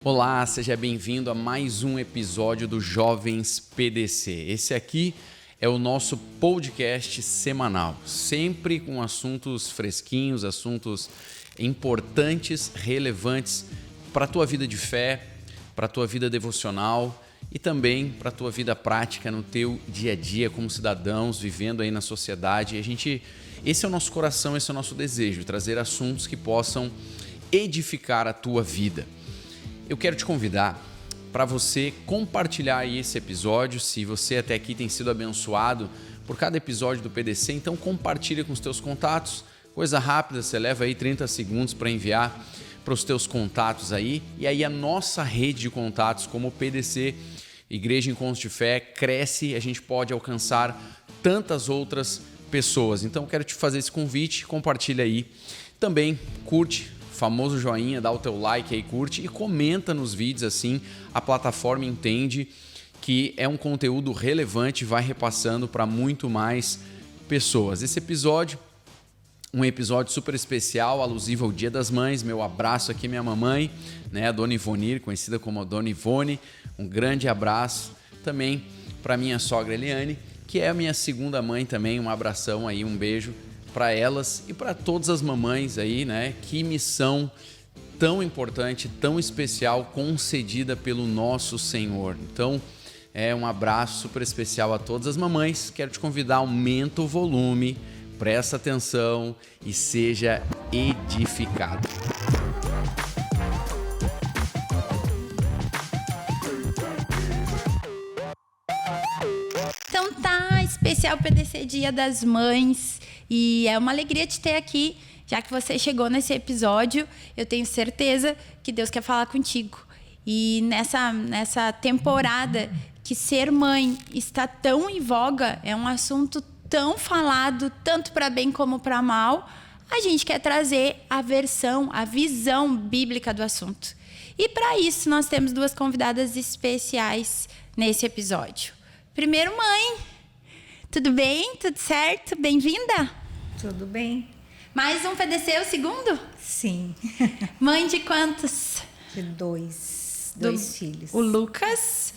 Olá, seja bem-vindo a mais um episódio do Jovens PDC. Esse aqui é o nosso podcast semanal, sempre com assuntos fresquinhos, assuntos importantes, relevantes para a tua vida de fé, para a tua vida devocional e também para a tua vida prática no teu dia a dia como cidadãos, vivendo aí na sociedade. Esse é o nosso coração, esse é o nosso desejo, trazer assuntos que possam edificar a tua vida. Eu quero te convidar para você compartilhar aí esse episódio. Se você até aqui tem sido abençoado por cada episódio do PDC, então compartilha com os teus contatos. Coisa rápida, você leva aí 30 segundos para enviar para os teus contatos aí. E aí a nossa rede de contatos como o PDC, Igreja Encontros de Fé, cresce e a gente pode alcançar tantas outras pessoas. Então quero te fazer esse convite, compartilha aí. Também curte, famoso joinha, dá o teu like aí, curte e comenta nos vídeos, assim a plataforma entende que é um conteúdo relevante e vai repassando para muito mais pessoas. Esse episódio, um episódio super especial, alusivo ao Dia das Mães. Meu abraço aqui, minha mamãe, né, a Dona Ivonir, conhecida como a Dona Ivone. Um grande abraço também para minha sogra Eliane, que é a minha segunda mãe também. Um abração aí, um beijo para elas e para todas as mamães aí, né? Que missão tão importante, tão especial concedida pelo nosso Senhor. Então, é um abraço super especial a todas as mamães. Quero te convidar, aumenta o volume, presta atenção e seja edificado. Então tá, especial PDC Dia das Mães, e é uma alegria te ter aqui, já que você chegou nesse episódio. Eu tenho certeza que Deus quer falar contigo. E nessa temporada que ser mãe está tão em voga, é um assunto tão falado, tanto para bem como para mal, a gente quer trazer a visão bíblica do assunto. E para isso nós temos duas convidadas especiais nesse episódio. Primeiro, mãe, tudo bem? Tudo certo? Bem-vinda? Tudo bem. Mais um PDC, o segundo? Sim. Mãe de quantos? De dois filhos. O Lucas,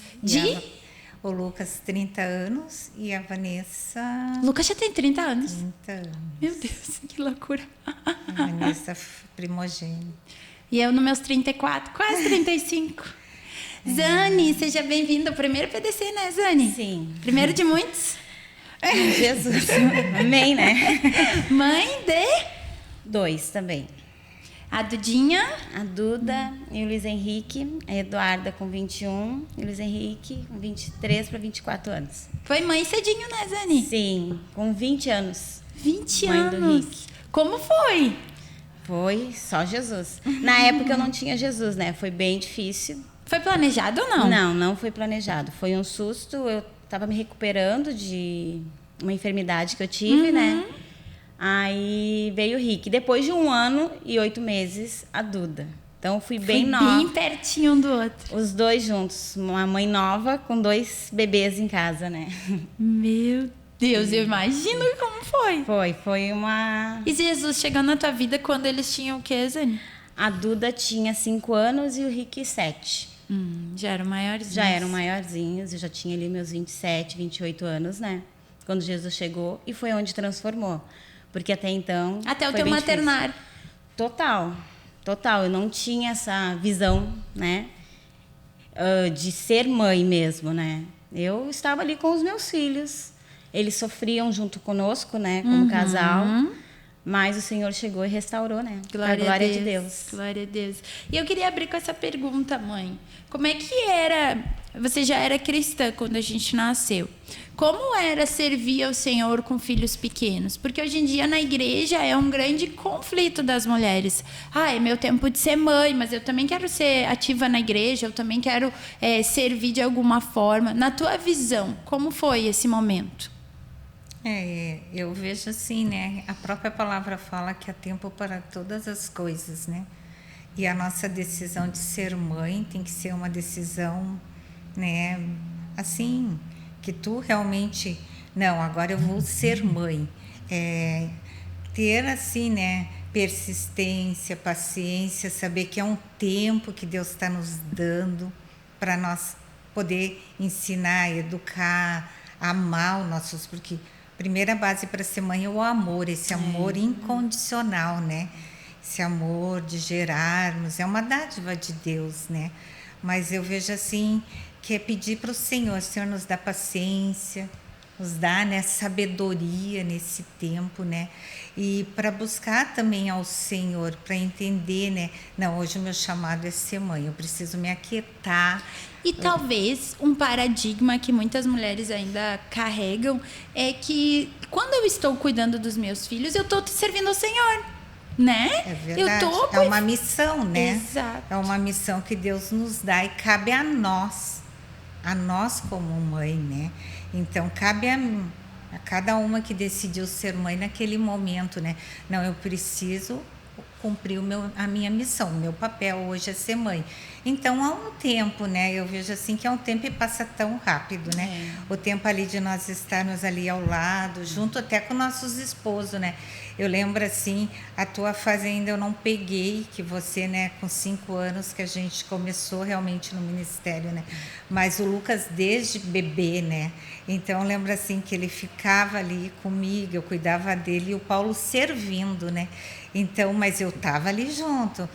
o Lucas, 30 anos, e a Vanessa... O Lucas já tem 30 anos. 30 anos. Meu Deus, que loucura. A Vanessa primogênita. E eu nos meus 34, quase 35. Zane, seja bem-vinda ao primeiro PDC, né, Zane? Sim. Primeiro de muitos. Jesus. Amém, né? Mãe de... 2 também. A Dudinha. A Duda e o Luiz Henrique. A Eduarda com 21 e o Luiz Henrique com 23 para 24 anos. Foi mãe cedinho, né, Zane? Sim, com 20 anos. 20 mãe anos. do Rick. Como foi? Foi só Jesus. Na época eu não tinha Jesus, né? Foi bem difícil. Foi planejado ou não? Não foi planejado. Foi um susto. Eu estava me recuperando de uma enfermidade que eu tive, né? Aí veio o Rick. Depois de 1 ano e 8 meses, a Duda. Então fui bem nova. Bem pertinho um do outro. Os dois juntos. Uma mãe nova com 2 bebês em casa, né? Meu Deus, eu imagino como foi. Foi uma... E Jesus chegou na tua vida quando eles tinham o quê, Zane? A Duda tinha 5 anos e o Rick 7. Já eram maiorzinhos. Já eram maiorzinhos, eu já tinha ali meus 27, 28 anos, né? Quando Jesus chegou, e foi onde transformou. Porque até então... Até o foi teu bem maternário. Difícil. Total. Eu não tinha essa visão, né? De ser mãe mesmo, né? Eu estava ali com os meus filhos. Eles sofriam junto conosco, né? Como casal. Mas o Senhor chegou e restaurou, né? Glória de Deus. Glória a Deus. E eu queria abrir com essa pergunta, mãe. Como é que era... Você já era cristã quando a gente nasceu. Como era servir ao Senhor com filhos pequenos? Porque hoje em dia na igreja é um grande conflito das mulheres. É meu tempo de ser mãe, mas eu também quero ser ativa na igreja, eu também quero servir de alguma forma. Na tua visão, como foi esse momento? Eu vejo assim, né? A própria palavra fala que há tempo para todas as coisas, né? E a nossa decisão de ser mãe tem que ser uma decisão, né? Assim, que tu realmente... Não, agora eu vou ser mãe. Ter assim, né? persistência, paciência, saber que é um tempo que Deus está nos dando para nós poder ensinar, educar, amar os nossos, porque a primeira base para ser mãe é o amor, esse amor incondicional, né? Esse amor de gerarmos, é uma dádiva de Deus, né? Mas eu vejo assim, que é pedir para o Senhor nos dá paciência, nos dá, né, sabedoria nesse tempo, né? E para buscar também ao Senhor, para entender, né? Não, hoje o meu chamado é ser mãe, eu preciso me aquietar. E talvez um paradigma que muitas mulheres ainda carregam é que quando eu estou cuidando dos meus filhos, eu estou servindo ao Senhor, né? É verdade. É uma missão, né? Exato. É uma missão que Deus nos dá e cabe a nós como mãe, né? Então, cabe a cada uma que decidiu ser mãe naquele momento, né? Não, eu preciso cumprir a minha missão, o meu papel hoje é ser mãe. Então, há um tempo, né? Eu vejo assim que é um tempo e passa tão rápido, né? O tempo ali de nós estarmos ali ao lado, junto até com nossos esposos, né? Eu lembro assim, a tua fase ainda eu não peguei, que você, né, com 5 anos que a gente começou realmente no ministério, né? Mas o Lucas desde bebê, né? Então eu lembro assim que ele ficava ali comigo, eu cuidava dele e o Paulo servindo, né? Então, mas eu estava ali junto,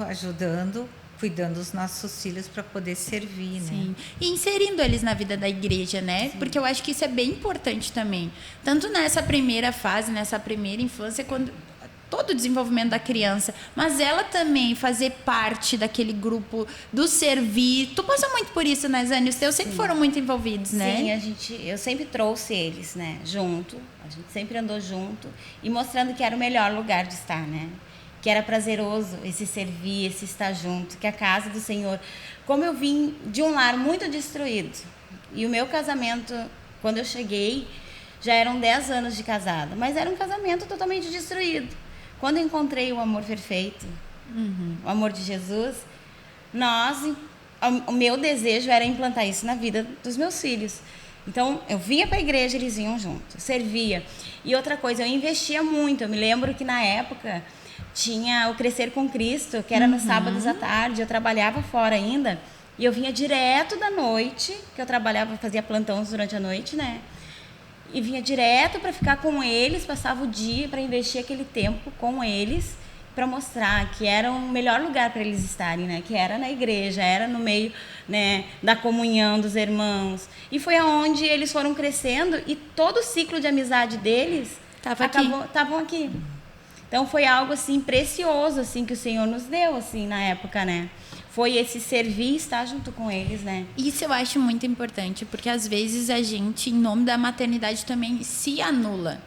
ajudando, cuidando dos nossos filhos para poder servir, né? Sim. E inserindo eles na vida da igreja, né? Sim. Porque eu acho que isso é bem importante também. Tanto nessa primeira fase, nessa primeira infância, quando todo o desenvolvimento da criança, mas ela também fazer parte daquele grupo do servir. Tu passou muito por isso, né, Zane? Os teus sempre foram muito envolvidos, né? Sim, eu sempre trouxe eles, né, junto. A gente sempre andou junto e mostrando que era o melhor lugar de estar, né? Que era prazeroso esse servir, esse estar junto, que a casa do Senhor... Como eu vim de um lar muito destruído, e o meu casamento, quando eu cheguei, já eram 10 anos de casada, mas era um casamento totalmente destruído. Quando eu encontrei o amor perfeito, o amor de Jesus, o meu desejo era implantar isso na vida dos meus filhos. Então, eu vinha para a igreja, eles vinham junto, servia. E outra coisa, eu investia muito. Eu me lembro que na época tinha o Crescer com Cristo, que era nos sábados à tarde, eu trabalhava fora ainda, e eu vinha direto da noite, que eu trabalhava, fazia plantões durante a noite, né? E vinha direto para ficar com eles, passava o dia para investir aquele tempo com eles, para mostrar que era o melhor lugar para eles estarem, né? Que era na igreja, era no meio, né, da comunhão dos irmãos. E foi aonde eles foram crescendo e todo o ciclo de amizade deles estavam aqui. Então foi algo assim precioso assim que o Senhor nos deu assim na época, né? Foi esse servir e estar junto com eles, né? Isso eu acho muito importante, porque às vezes a gente, em nome da maternidade, também se anula.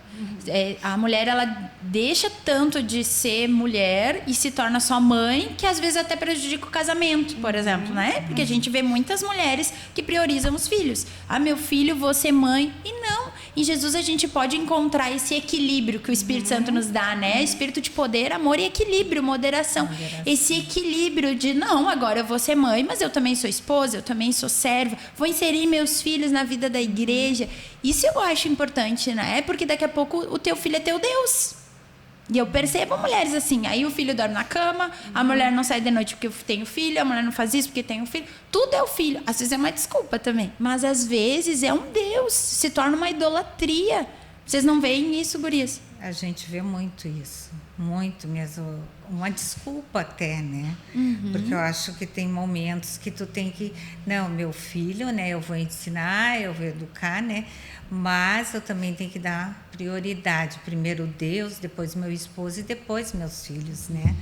A mulher, ela deixa tanto de ser mulher e se torna só mãe, que às vezes até prejudica o casamento, por exemplo, né? Porque a gente vê muitas mulheres que priorizam os filhos. Ah, meu filho, vou ser mãe. E não. Em Jesus a gente pode encontrar esse equilíbrio que o Espírito Santo nos dá, né? Espírito de poder, amor e equilíbrio, moderação. Esse equilíbrio de, não, agora eu vou ser mãe, mas eu também sou esposa, eu também sou serva, vou inserir meus filhos na vida da igreja. Isso eu acho importante, né? Porque daqui a pouco o teu filho é teu Deus. E eu percebo mulheres assim, aí o filho dorme na cama, a mulher não sai de noite porque tem o filho, a mulher não faz isso porque tem o filho. Tudo é o filho. Às vezes é uma desculpa também, mas às vezes é um Deus, se torna uma idolatria. Vocês não veem isso, gurias? A gente vê muito isso, muito mesmo, uma desculpa até, né? Porque eu acho que tem momentos que tu tem que, não, meu filho, né, eu vou ensinar, eu vou educar, né? Mas eu também tenho que dar prioridade, primeiro Deus, depois meu esposo e depois meus filhos, né?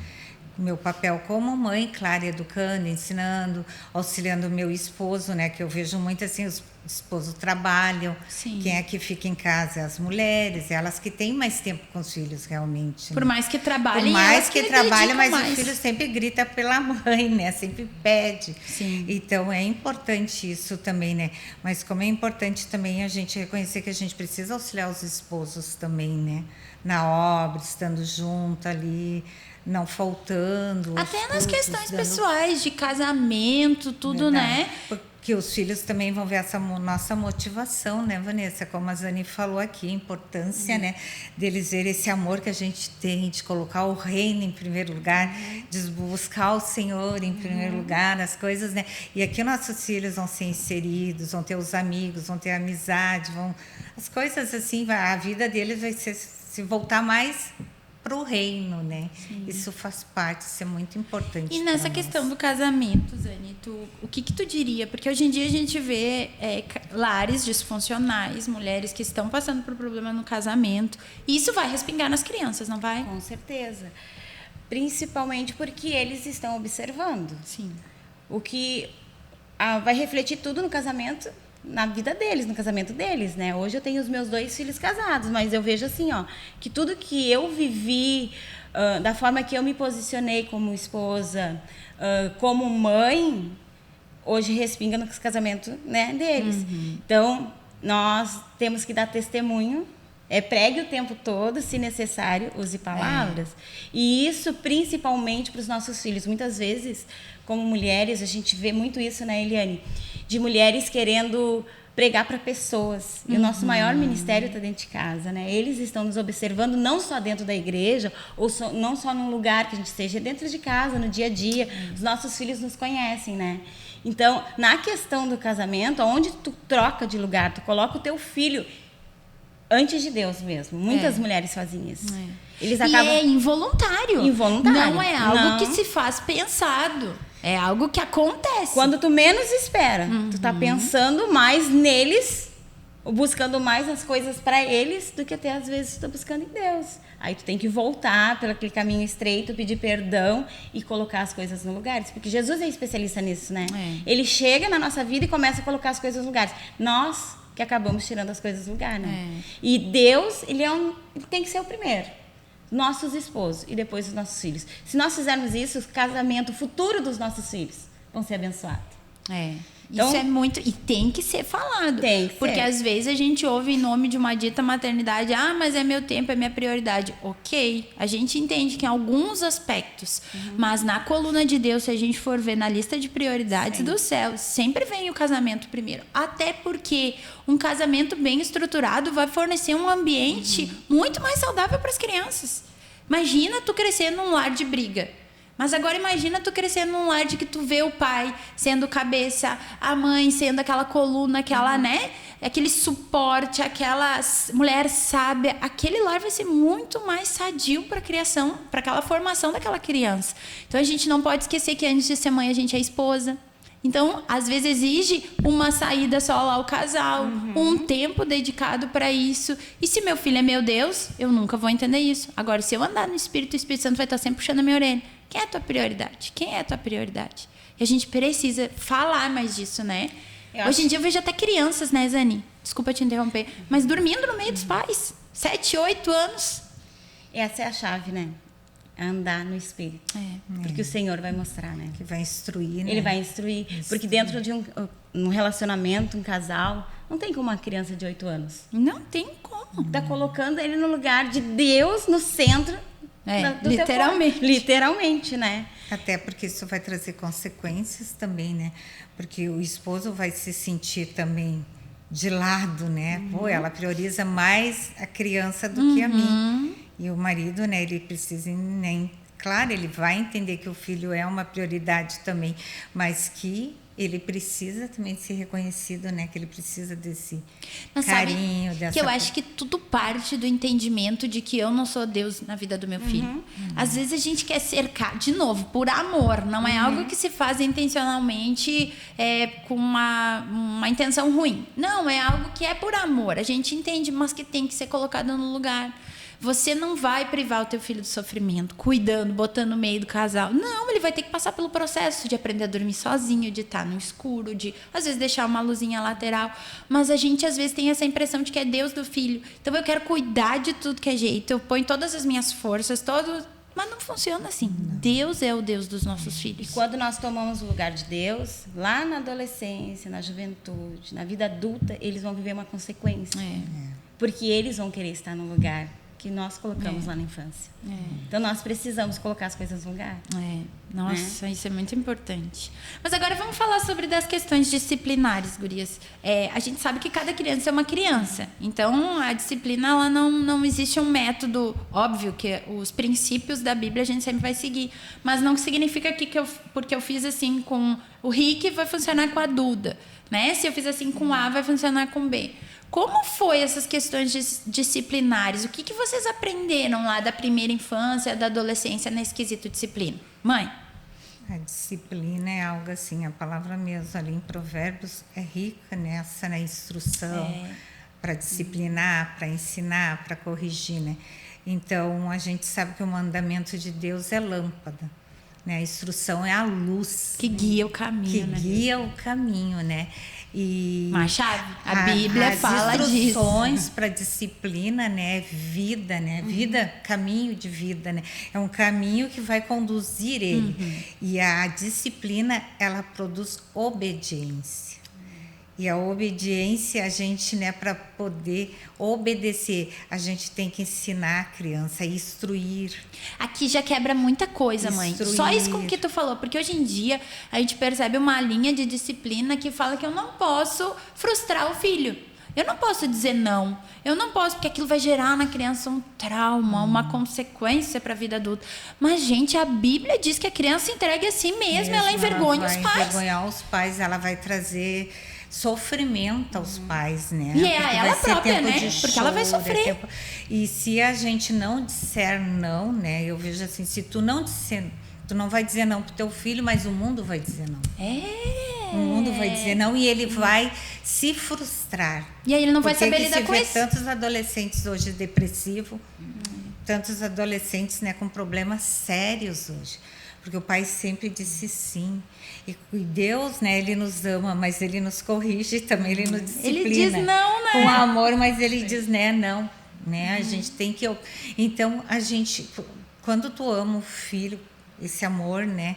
Meu papel como mãe, claro, educando, ensinando, auxiliando o meu esposo, né? Que eu vejo muito assim, os esposos trabalham. Sim. Quem é que fica em casa é as mulheres, elas que têm mais tempo com os filhos, realmente. Por mais que trabalhem, por mais que trabalhem, mas mais. o filho sempre grita pela mãe, né? Sempre pede. Sim. Então é importante isso também, né? Mas como é importante também a gente reconhecer que a gente precisa auxiliar os esposos também, né? Na obra, estando junto ali, não faltando. Até nas questões pessoais, de casamento, tudo, né? Porque os filhos também vão ver essa nossa motivação, né, Vanessa? Como a Zani falou aqui, a importância, né, deles ver esse amor que a gente tem, de colocar o reino em primeiro lugar, de buscar o Senhor em primeiro lugar, as coisas, né? E aqui nossos filhos vão ser inseridos, vão ter os amigos, vão ter amizade, as coisas assim, a vida deles vai se voltar mais para o reino, né? Sim. Isso faz parte, isso é muito importante. E nessa questão do casamento, Zani, o que tu diria? Porque hoje em dia a gente vê lares disfuncionais, mulheres que estão passando por problema no casamento, e isso vai respingar nas crianças, não vai? Com certeza. Principalmente porque eles estão observando. Sim. O que vai refletir tudo no casamento, na vida deles, no casamento deles, né? Hoje eu tenho os meus 2 filhos casados, mas eu vejo assim, ó, que tudo que eu vivi, da forma que eu me posicionei como esposa, como mãe, hoje respinga no casamento, né, deles. Então, nós temos que dar testemunho, pregue o tempo todo, se necessário, use palavras. E isso principalmente para os nossos filhos. Muitas vezes, como mulheres, a gente vê muito isso, né, Eliane? De mulheres querendo pregar para pessoas. E o nosso maior ministério está dentro de casa, né? Eles estão nos observando não só dentro da igreja, ou não só num lugar que a gente esteja, dentro de casa, no dia a dia. Os nossos filhos nos conhecem, né? Então, na questão do casamento, onde tu troca de lugar, tu coloca o teu filho antes de Deus mesmo. Muitas mulheres fazem isso. Eles acabam... E é involuntário. Involuntário. Não é algo que se faz pensado. É algo que acontece. Quando tu menos espera. Tu tá pensando mais neles, buscando mais as coisas para eles, do que até às vezes tu tá buscando em Deus. Aí tu tem que voltar pelo aquele caminho estreito, pedir perdão e colocar as coisas no lugar. Porque Jesus é especialista nisso, né? Ele chega na nossa vida e começa a colocar as coisas no lugar. Nós que acabamos tirando as coisas do lugar, né? E Deus, ele tem que ser o primeiro. Nossos esposos e depois os nossos filhos. Se nós fizermos isso, o casamento, o futuro dos nossos filhos vão ser abençoados. Então, isso é muito... E tem que ser falado. Tem que porque ser. Às vezes a gente ouve em nome de uma dita maternidade, mas é meu tempo, é minha prioridade. Ok, a gente entende que em alguns aspectos, mas na coluna de Deus, se a gente for ver na lista de prioridades do céu, sempre vem o casamento primeiro. Até porque um casamento bem estruturado vai fornecer um ambiente muito mais saudável para as crianças. Imagina tu crescer num lar de briga. Mas agora imagina tu crescendo num lar de que tu vê o pai sendo cabeça, a mãe sendo aquela coluna, aquela, né? Aquele suporte, aquela mulher sábia. Aquele lar vai ser muito mais sadio para a criação, para aquela formação daquela criança. Então a gente não pode esquecer que antes de ser mãe a gente é esposa. Então, às vezes exige uma saída só lá ao casal, um tempo dedicado para isso. E se meu filho é meu Deus, eu nunca vou entender isso. Agora, se eu andar no Espírito, o Espírito Santo vai estar sempre puxando a minha orelha. Quem é a tua prioridade? Quem é a tua prioridade? E a gente precisa falar mais disso, né? Hoje em dia eu vejo até crianças, né, Zani? Desculpa te interromper. Mas dormindo no meio dos pais. 7, 8 anos. Essa é a chave, né? Andar no Espírito. Porque o Senhor vai mostrar, né? Que vai instruir, né? Ele vai instruir. Porque dentro de um relacionamento, um casal, não tem como uma criança de 8 anos. Não tem como. Tá colocando ele no lugar de Deus, no centro do literalmente. Teu corpo. Literalmente, né? Até porque isso vai trazer consequências também, né? Porque o esposo vai se sentir também de lado, né? Pô, ela prioriza mais a criança do que a mim. E o marido, né, ele precisa, né, claro, ele vai entender que o filho é uma prioridade também, mas que ele precisa também ser reconhecido, né, que ele precisa desse carinho, dessa... Que eu acho que tudo parte do entendimento de que eu não sou Deus na vida do meu filho. Às vezes a gente quer cercar, de novo, por amor, não é algo que se faz intencionalmente com uma intenção ruim. Não, é algo que é por amor, a gente entende, mas que tem que ser colocado no lugar. Você não vai privar o teu filho do sofrimento, cuidando, botando no meio do casal. Não, ele vai ter que passar pelo processo de aprender a dormir sozinho, de estar no escuro, de, às vezes, deixar uma luzinha lateral. Mas a gente, às vezes, tem essa impressão de que é Deus do filho. Então, eu quero cuidar de tudo que é jeito. Eu ponho todas as minhas forças, mas não funciona assim. Não. Deus é o Deus dos nossos filhos. E quando nós tomamos o lugar de Deus, lá na adolescência, na juventude, na vida adulta, eles vão viver uma consequência. Porque eles vão querer estar no lugar que nós colocamos lá na infância. Então, nós precisamos colocar as coisas no lugar. Nossa, isso é muito importante. Mas agora vamos falar sobre das questões disciplinares, gurias. A gente sabe que cada criança é uma criança. Então, a disciplina, ela não existe um método. Óbvio que os princípios da Bíblia a gente sempre vai seguir. Mas não significa que porque eu fiz assim com o Rick, vai funcionar com a Duda. Né? Se eu fiz assim com A, vai funcionar com B. Como foi essas questões disciplinares? O que vocês aprenderam lá da primeira infância, da adolescência, nesse quesito disciplina? Mãe? A disciplina é algo assim, a palavra mesmo ali em Provérbios é rica nessa, na instrução, para disciplinar, para ensinar, para corrigir, né? Então, a gente sabe que o mandamento de Deus é lâmpada, né? A instrução é a luz. Que guia o caminho, né? Que guia o caminho, né? E uma chave. A Bíblia fala disso. As instruções para disciplina, né? Vida, né? Vida, caminho de vida, né? É um caminho que vai conduzir ele. E a disciplina, ela produz obediência. E a obediência, a gente, né, para poder obedecer, a gente tem que ensinar a criança, instruir. Aqui já quebra muita coisa, mãe. Só isso com o que tu falou, porque hoje em dia a gente percebe uma linha de disciplina que fala que eu não posso frustrar o filho. Eu não posso dizer não. Eu não posso, porque aquilo vai gerar na criança um trauma, uma consequência para a vida adulta. Mas, gente, a Bíblia diz que a criança entregue a si mesma, ela envergonha os pais. Ela vai envergonhar os pais, ela vai trazer sofrimento aos pais, né? E é a ela própria, né? Porque ela vai sofrer. E se a gente não disser não, né? Eu vejo assim, se tu não disser, tu não vai dizer não pro teu filho, mas o mundo vai dizer não. O mundo vai dizer não e ele vai se frustrar. E aí ele não vai saber lidar com isso. Tantos adolescentes hoje depressivos, tantos adolescentes, né, com problemas sérios hoje. Porque o pai sempre disse sim. E Deus, né, ele nos ama, mas ele nos corrige também, ele nos disciplina. Ele diz não, né? Com amor, mas ele diz não, né? A gente tem que... Então, a gente, quando tu ama o filho, esse amor, né,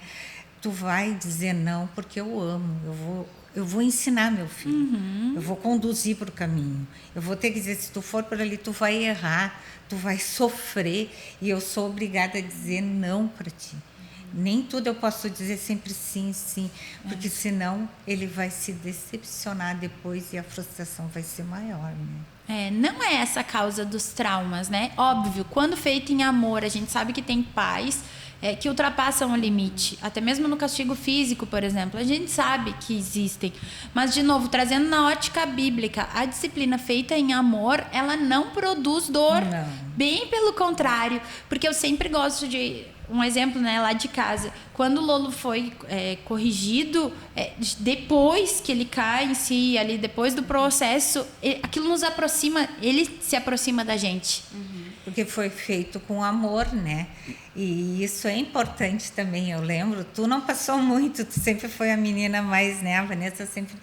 tu vai dizer não, porque eu amo, eu vou ensinar meu filho, eu vou conduzir para o caminho. Eu vou ter que dizer, se tu for por ali, tu vai errar, tu vai sofrer, e eu sou obrigada a dizer não para ti. Nem tudo eu posso dizer sempre sim, sim, porque senão ele vai se decepcionar depois e a frustração vai ser maior, né? Não é essa a causa dos traumas, né? Óbvio, quando feito em amor, a gente sabe que tem pais que ultrapassam o limite, até mesmo no castigo físico, por exemplo, a gente sabe que existem, mas de novo, trazendo na ótica bíblica, a disciplina feita em amor, ela não produz dor, bem pelo contrário, porque eu sempre gosto de um exemplo, né, lá de casa, quando o Lolo foi corrigido, depois que ele cai em si, ali depois do processo, aquilo nos aproxima, ele se aproxima da gente. Porque foi feito com amor, né? E isso é importante também, eu lembro. Tu não passou muito, tu sempre foi a menina mais, né? A Vanessa sempre...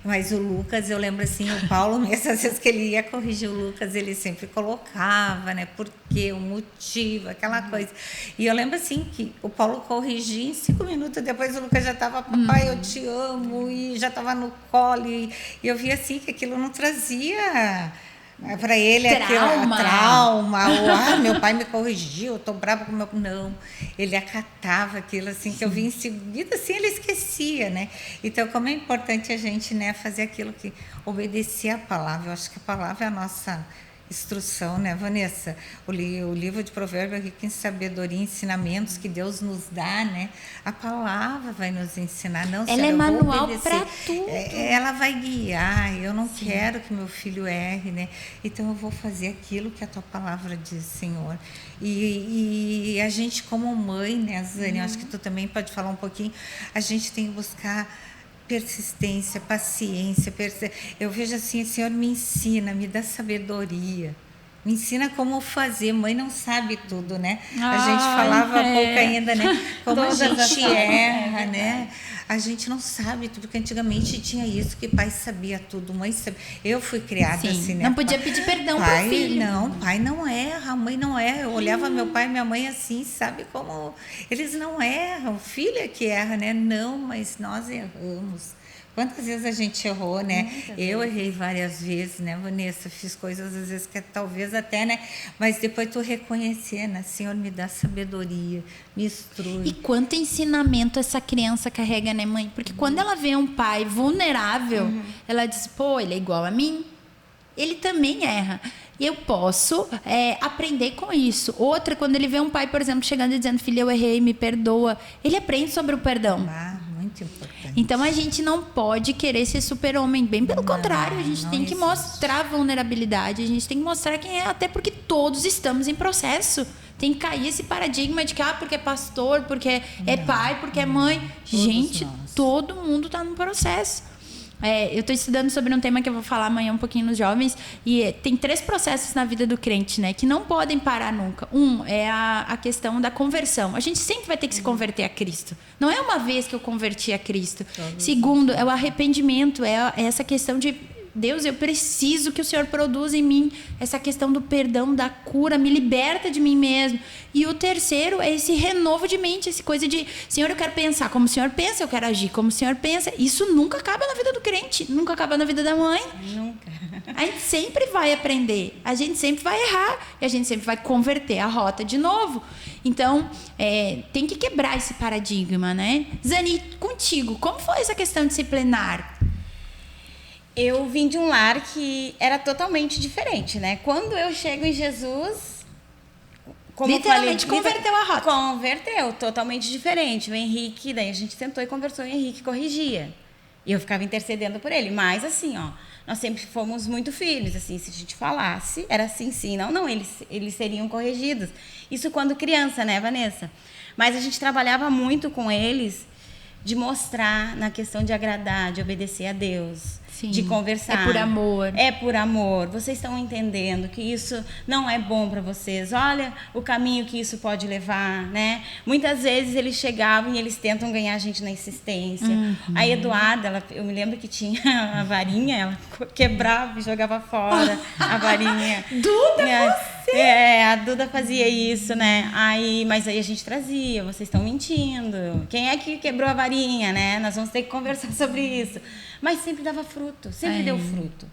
Mas o Lucas, eu lembro assim, o Paulo mesmo, às vezes que ele ia corrigir o Lucas, ele sempre colocava, né? Por quê, o motivo, aquela coisa. E eu lembro assim, que o Paulo corrigia, em 5 minutos depois o Lucas já estava, papai, eu te amo, e já estava no colo. E eu via assim, que aquilo não trazia... para ele trauma, ou meu pai me corrigiu, eu estou brava com meu... Não, ele acatava aquilo assim, que eu vi em seguida, assim, ele esquecia, né? Então, como é importante a gente, né, fazer aquilo que obedecer a palavra. Eu acho que a palavra é a nossa instrução, né, Vanessa? O livro de Provérbios é rico em sabedoria, ensinamentos que Deus nos dá, né? A palavra vai nos ensinar. Não, ela é manual para tudo. Ela vai guiar. Eu não quero que meu filho erre, né? Então eu vou fazer aquilo que a tua palavra diz, Senhor. E a gente, como mãe, né, Zane, acho que tu também pode falar um pouquinho, a gente tem que buscar persistência, paciência. Eu vejo assim, o Senhor me ensina, me dá sabedoria, me ensina como fazer. Mãe não sabe tudo, né? A gente falava há pouco ainda, né? Como a gente erra, né? A gente não sabe tudo, porque antigamente tinha isso, que pai sabia tudo, mãe sabia. Eu fui criada assim, né? Não podia pedir perdão para o filho. Não, pai não erra, mãe não erra. Eu olhava meu pai e minha mãe assim, sabe como eles não erram, o filho é que erra, né? Não, mas nós erramos. Quantas vezes a gente errou, né? Eu errei várias vezes, né, Vanessa? Fiz coisas às vezes que talvez até, né? Mas depois tu reconhecer, né? Senhor, me dá sabedoria, me instrui. E quanto ensinamento essa criança carrega, né, mãe? Porque quando ela vê um pai vulnerável, ela diz, pô, ele é igual a mim. Ele também erra. E eu posso aprender com isso. Outra, quando ele vê um pai, por exemplo, chegando e dizendo, filho, eu errei, me perdoa. Ele aprende sobre o perdão. Muito importante. Então, a gente não pode querer ser super-homem. Bem pelo contrário, a gente tem que mostrar vulnerabilidade. A gente tem que mostrar quem é, até porque todos estamos em processo. Tem que cair esse paradigma de que, porque é pastor, porque é pai, porque é mãe. Gente, todo mundo está no processo. Eu estou estudando sobre um tema que eu vou falar amanhã um pouquinho nos jovens, e tem 3 processos na vida do crente, né, que não podem parar nunca. Um é a questão da conversão. A gente sempre vai ter que se converter a Cristo. Não é uma vez que eu converti a Cristo. Segundo, é o arrependimento, é essa questão de Deus, eu preciso que o Senhor produza em mim essa questão do perdão, da cura, me liberta de mim mesmo. E o terceiro é esse renovo de mente, essa coisa de, Senhor, eu quero pensar como o Senhor pensa, eu quero agir como o Senhor pensa. Isso nunca acaba na vida do crente, nunca acaba na vida da mãe. Nunca. A gente sempre vai aprender, a gente sempre vai errar, e a gente sempre vai converter a rota de novo. Então, tem que quebrar esse paradigma, né? Zani, contigo, como foi essa questão disciplinar? Eu vim de um lar que era totalmente diferente, né? Quando eu chego em Jesus, como literalmente eu falei, converteu a rota. Converteu, totalmente diferente. O Henrique, daí a gente tentou e conversou, o Henrique corrigia. E eu ficava intercedendo por ele. Mas assim, nós sempre fomos muito firmes, assim, se a gente falasse, era assim, sim, não, eles seriam corrigidos. Isso quando criança, né, Vanessa? Mas a gente trabalhava muito com eles de mostrar na questão de agradar, de obedecer a Deus. Sim, de conversar. É por amor. É por amor. Vocês estão entendendo que isso não é bom para vocês. Olha o caminho que isso pode levar, né? Muitas vezes eles chegavam e eles tentam ganhar a gente na insistência. A Eduarda, eu me lembro que tinha a varinha, ela quebrava e jogava fora a varinha. Duda, você! A Duda fazia isso, né? Mas aí a gente trazia, vocês estão mentindo. Quem é que quebrou a varinha, né? Nós vamos ter que conversar sobre isso. Mas sempre dava fruto, sempre deu fruto.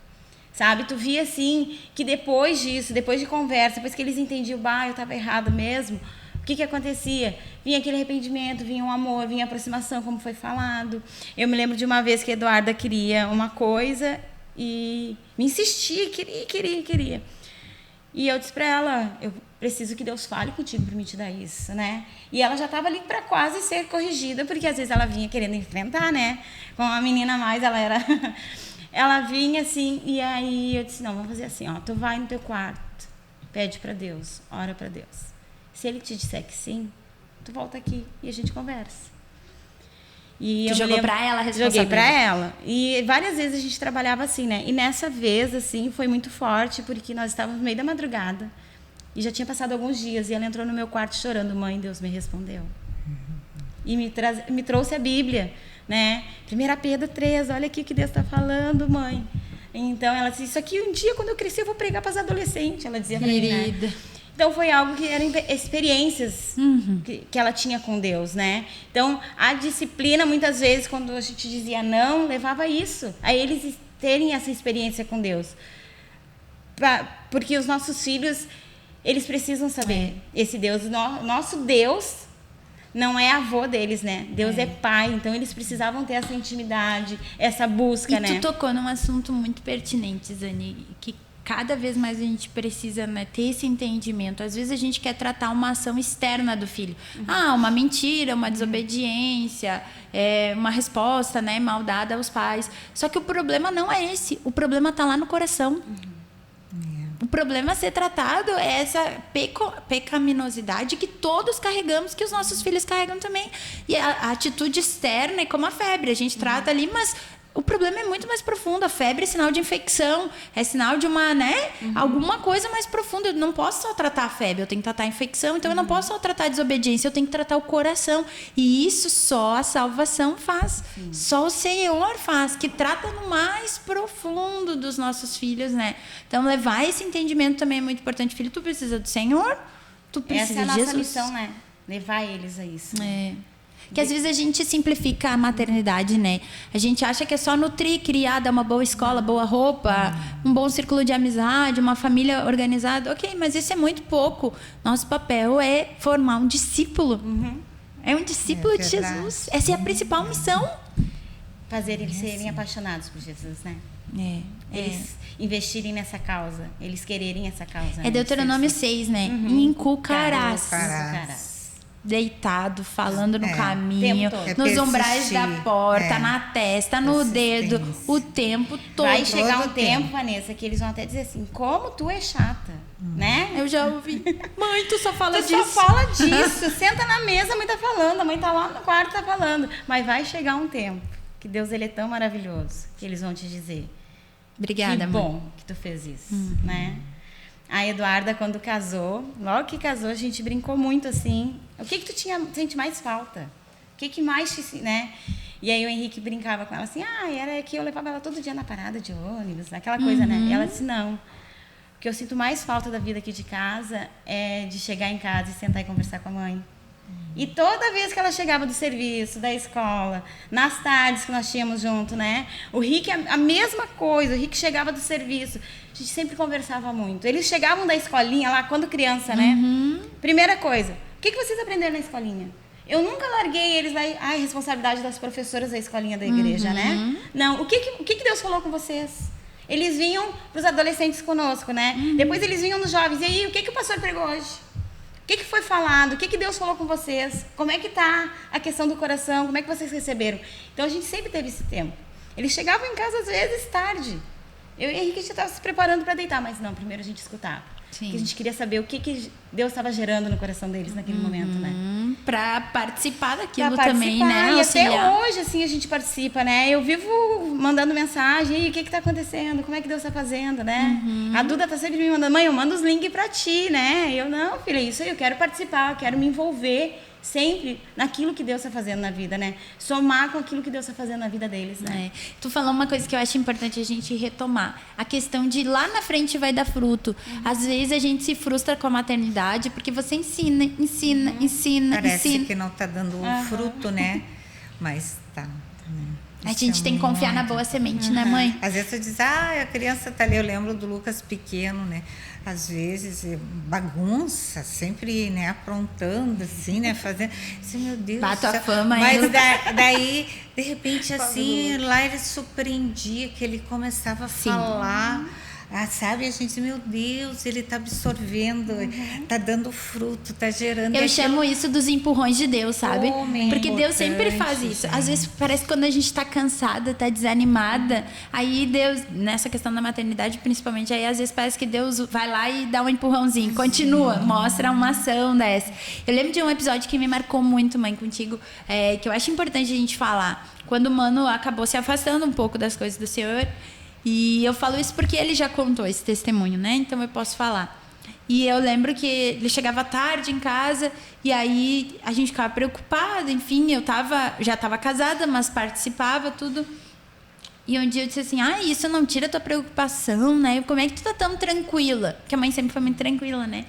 Sabe? Tu via assim, que depois disso, depois de conversa, depois que eles entendiam, eu estava errado mesmo, o que acontecia? Vinha aquele arrependimento, vinha um amor, vinha aproximação, como foi falado. Eu me lembro de uma vez que a Eduarda queria uma coisa e me insistia, queria. E eu disse para ela, eu preciso que Deus fale contigo para me te dar isso, né? E ela já estava ali para quase ser corrigida, porque às vezes ela vinha querendo enfrentar, né? Com a menina mais, ela vinha assim, e aí eu disse, não, vamos fazer assim, tu vai no teu quarto, pede para Deus, ora para Deus. Se ele te disser que sim, tu volta aqui e a gente conversa. E tu jogou para ela a responsabilidade? Joguei para ela. E várias vezes a gente trabalhava assim, né? E nessa vez, assim, foi muito forte, porque nós estávamos no meio da madrugada. E já tinha passado alguns dias. E ela entrou no meu quarto chorando. Mãe, Deus me respondeu. E me trouxe a Bíblia, né? 1 Pedro 3, olha aqui o que Deus está falando, mãe. Então, ela disse, isso aqui um dia, quando eu crescer, eu vou pregar para as adolescentes. Ela dizia para mim, né? Então, foi algo que eram experiências que ela tinha com Deus, né? Então, a disciplina, muitas vezes, quando a gente dizia não, levava a isso. A eles terem essa experiência com Deus. Porque os nossos filhos, eles precisam saber esse Deus. Nosso Deus não é avô deles, né? Deus é pai. Então, eles precisavam ter essa intimidade, essa busca, né? E tu tocou num assunto muito pertinente, Zani, que cada vez mais a gente precisa, né, ter esse entendimento. Às vezes a gente quer tratar uma ação externa do filho. Uma mentira, uma desobediência, uma resposta, né, mal dada aos pais. Só que o problema não é esse. O problema está lá no coração. O problema a ser tratado é essa pecaminosidade que todos carregamos, que os nossos filhos carregam também. E a atitude externa é como a febre. A gente trata ali, mas o problema é muito mais profundo. A febre é sinal de infecção, é sinal de uma, né, alguma coisa mais profunda. Eu não posso só tratar a febre, eu tenho que tratar a infecção. Então, eu não posso só tratar a desobediência, eu tenho que tratar o coração. E isso só a salvação faz. Só o Senhor faz, que trata no mais profundo dos nossos filhos, né? Então, levar esse entendimento também é muito importante. Filho, tu precisa do Senhor, tu precisa de Jesus. Essa é a nossa missão, né? Levar eles a isso. Que às vezes a gente simplifica a maternidade, né? A gente acha que é só nutrir, criar, dar uma boa escola, boa roupa, um bom círculo de amizade, uma família organizada. Ok, mas isso é muito pouco. Nosso papel é formar um discípulo. É um discípulo de Jesus. Essa é a principal missão. Fazer eles serem apaixonados por Jesus, né? Eles investirem nessa causa, eles quererem essa causa. É Deuteronômio 6, né? Inculcarás. Deitado, falando no caminho, nos umbrais da porta, na testa, no dedo, o tempo todo. Vai chegar um tempo, Vanessa, que eles vão até dizer assim, como tu é chata, né? Eu já ouvi. Mãe, tu só fala disso. Tu só fala disso. Senta na mesa, a mãe tá falando, a mãe tá lá no quarto, tá falando. Mas vai chegar um tempo que Deus, ele é tão maravilhoso, que eles vão te dizer. Obrigada, que bom que tu fez isso, né? A Eduarda, quando casou, logo que casou, a gente brincou muito assim. O que tu sente mais falta? O que mais te, né? E aí o Henrique brincava com ela assim, era que eu levava ela todo dia na parada de ônibus, aquela coisa, né? E ela disse, não. O que eu sinto mais falta da vida aqui de casa é de chegar em casa e sentar e conversar com a mãe. E toda vez que ela chegava do serviço, da escola, nas tardes que nós tínhamos junto, né? O Rick, a mesma coisa, o Rick chegava do serviço, a gente sempre conversava muito. Eles chegavam da escolinha lá, quando criança, né? Primeira coisa, o que vocês aprenderam na escolinha? Eu nunca larguei eles lá, responsabilidade das professoras da escolinha da igreja, né? Não, o que Deus falou com vocês? Eles vinham para os adolescentes conosco, né? Depois eles vinham nos jovens, e aí, o que o pastor pregou hoje? O que foi falado? O que Deus falou com vocês? Como é que está a questão do coração? Como é que vocês receberam? Então, a gente sempre teve esse tempo. Eles chegavam em casa, às vezes, tarde. Eu e a Henrique já estava se preparando para deitar, mas não, primeiro a gente escutava. Porque a gente queria saber o que Deus estava gerando no coração deles naquele momento, né? Para participar daquilo também, né? E até hoje, assim, a gente participa, né? Eu vivo mandando mensagem, e o que está acontecendo? Como é que Deus está fazendo, né? A Duda está sempre me mandando, mãe, eu mando os links para ti, né? Eu, não, filha, isso aí, eu quero participar, eu quero me envolver sempre naquilo que Deus está fazendo na vida, né? Somar com aquilo que Deus está fazendo na vida deles, né? Tu falou uma coisa que eu acho importante a gente retomar. A questão de lá na frente vai dar fruto. Às vezes a gente se frustra com a maternidade porque você ensina. Parece que não está dando fruto, né? Mas tá. Né? A gente tem que confiar na boa semente, né, mãe? Às vezes tu diz, a criança tá ali. Eu lembro do Lucas pequeno, né? Às vezes, bagunça, sempre, né, aprontando, assim, né, fazendo... Assim, meu Deus do Bata céu. a fama. Mas daí, de repente, assim, lá ele surpreendia, que ele começava a falar... sabe, a gente, meu Deus, ele está absorvendo, está dando fruto, está gerando... Eu chamo isso dos empurrões de Deus, sabe? Porque Deus sempre faz isso. Às vezes parece que quando a gente está cansada, está desanimada, aí Deus, nessa questão da maternidade principalmente, aí às vezes parece que Deus vai lá e dá um empurrãozinho, continua, mostra uma ação dessa. Eu lembro de um episódio que me marcou muito, mãe, contigo, que eu acho importante a gente falar. Quando o Mano acabou se afastando um pouco das coisas do Senhor. E eu falo isso porque ele já contou esse testemunho, né? Então eu posso falar. E eu lembro que ele chegava tarde em casa e aí a gente ficava preocupada, enfim, já estava casada, mas participava, tudo. E um dia eu disse assim, isso não tira a tua preocupação, né? Como é que tu tá tão tranquila? Porque a mãe sempre foi muito tranquila, né?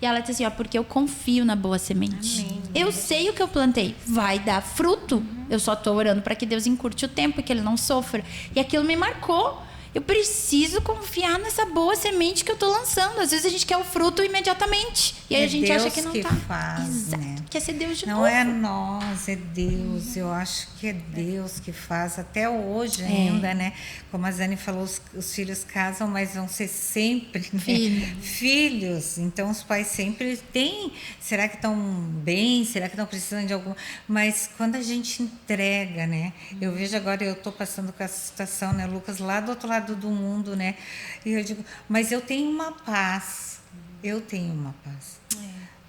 E ela disse assim, porque eu confio na boa semente. Amém. Eu sei o que eu plantei, vai dar fruto. Eu só tô orando para que Deus encurte o tempo, que ele não sofra. E aquilo me marcou. Eu preciso confiar nessa boa semente que eu estou lançando. Às vezes a gente quer o fruto imediatamente. E aí a gente Deus acha que não que tá. faz, exato. Né? Quer ser Deus de não novo. Não é nós, é Deus. Eu acho que é Deus que faz. Até hoje ainda, né? Como a Zane falou, os filhos casam, mas vão ser sempre, né? Filhos. Então os pais sempre têm. Será que estão bem? Será que estão precisando de alguma... Mas quando a gente entrega, né? Eu vejo agora, eu estou passando com essa situação, né? Lucas, lá do outro lado do mundo, né? E eu digo, mas eu tenho uma paz. Eu tenho uma paz.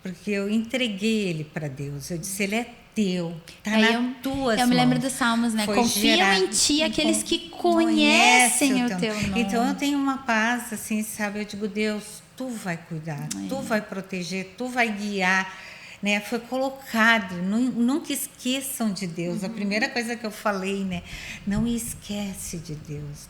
Porque eu entreguei ele para Deus. Eu disse, ele é teu. Está nas tuas mãos. Eu me lembro dos Salmos, né? Confiam em ti aqueles que conhecem o teu nome. Então eu tenho uma paz, assim, sabe? Eu digo, Deus, tu vai cuidar, tu vai proteger, tu vai guiar. né? Foi colocado. Nunca esqueçam de Deus. A primeira coisa que eu falei, né? Não esquece de Deus.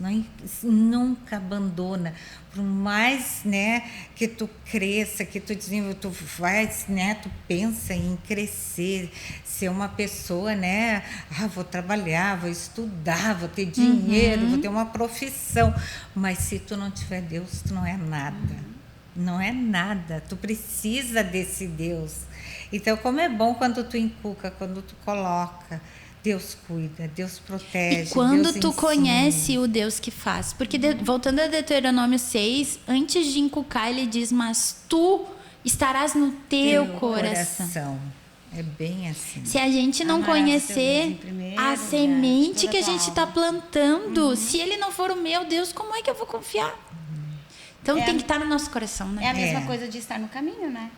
Nunca abandona. Por mais, né, que tu cresça, que tu desenvolva, tu faz, né? Tu pensa em crescer, ser uma pessoa, né? Vou trabalhar, vou estudar, vou ter dinheiro, vou ter uma profissão. Mas se tu não tiver Deus, tu não é nada. Não é nada. Tu precisa desse Deus. Então, como é bom quando tu inculca, quando tu coloca. Deus cuida, Deus protege. E quando Deus tu ensina. conhece o Deus que faz. Porque, voltando a Deuteronômio 6, antes de inculcar, ele diz, mas tu estarás no teu coração. É bem assim. Se a gente não conhecer a semente que a gente está plantando, se ele não for o meu Deus, como é que eu vou confiar? Então tem que estar no nosso coração, né? É a mesma coisa de estar no caminho, né?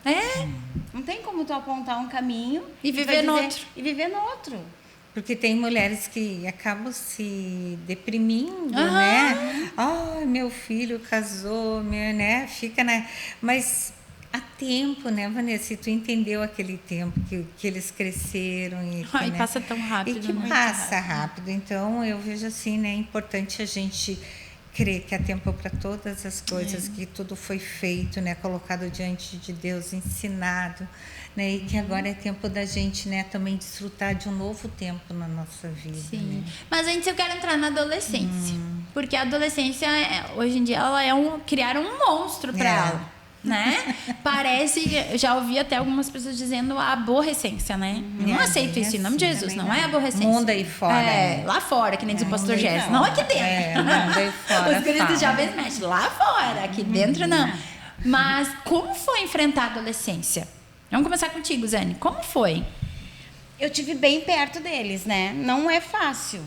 Não tem como tu apontar um caminho e viver no outro. E viver no outro. Porque tem mulheres que acabam se deprimindo, né? Meu filho casou, né? Fica, né? Mas há tempo, né, Vanessa? E tu entendeu aquele tempo que eles cresceram. E né? Passa tão rápido. E que passa rápido. Então, eu vejo assim, né? É importante a gente crer que há tempo para todas as coisas, que tudo foi feito, né? Colocado diante de Deus, ensinado. Né? E que agora é tempo da gente, né, também desfrutar de um novo tempo na nossa vida. Sim. Né? Mas antes eu quero entrar na adolescência. Porque a adolescência, hoje em dia, ela criaram um monstro para ela. Né? Parece, já ouvi até algumas pessoas dizendo a aborrecência, né? Eu não aceito isso em nome de Jesus, não é aborrecência. Mundo aí fora. Lá fora, que nem diz o pastor Jéssica. Não aqui dentro. Mundo aí fora. Os guritos já bem mexem lá fora, aqui dentro não. Mas como foi enfrentar a adolescência? Vamos começar contigo, Zane. Como foi? Eu tive bem perto deles, né? Não é fácil,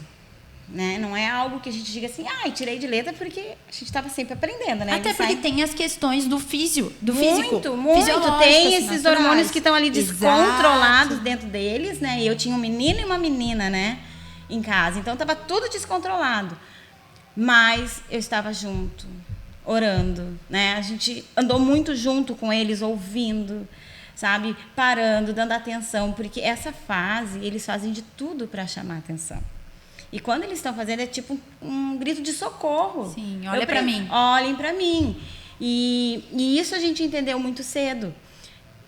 né? Não é algo que a gente diga assim, tirei de letra porque a gente estava sempre aprendendo, né? Até porque tem as questões do físico. Muito. Tem esses hormônios que estão ali descontrolados dentro deles, né? E eu tinha um menino e uma menina, né? Em casa. Então, estava tudo descontrolado. Mas eu estava junto, orando, né? A gente andou muito junto com eles, ouvindo, sabe? Parando, dando atenção. Porque essa fase, eles fazem de tudo para chamar atenção. E quando eles estão fazendo, é tipo um grito de socorro. Sim, olha para mim. Olhem para mim. E isso a gente entendeu muito cedo.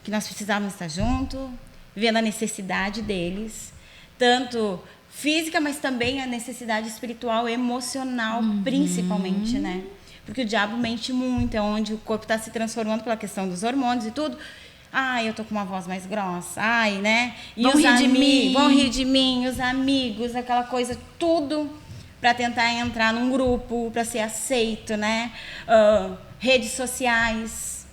Que nós precisávamos estar junto, vendo a necessidade deles. Tanto física, mas também a necessidade espiritual, emocional, principalmente, né? Porque o diabo mente muito, é onde o corpo está se transformando pela questão dos hormônios e tudo. Eu tô com uma voz mais grossa. Né? E vão rir de mim. Vão rir de mim, os amigos, aquela coisa, tudo para tentar entrar num grupo, para ser aceito, né? Redes sociais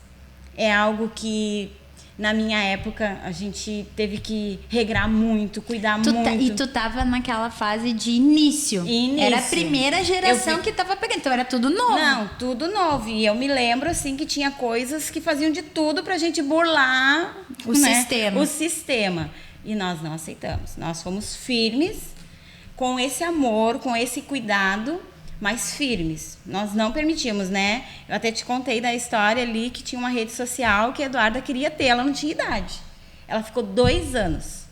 é algo que, na minha época, a gente teve que regrar muito, cuidar muito. E tu tava naquela fase de início. Era a primeira geração que tava pegando, então era tudo novo. Não, tudo novo. E eu me lembro, assim, que tinha coisas que faziam de tudo pra gente burlar o sistema. E nós não aceitamos. Nós fomos firmes, com esse amor, com esse cuidado, mas firmes. Nós não permitimos, né? Eu até te contei da história ali que tinha uma rede social que a Eduarda queria ter, ela não tinha idade. Ela ficou 2 anos.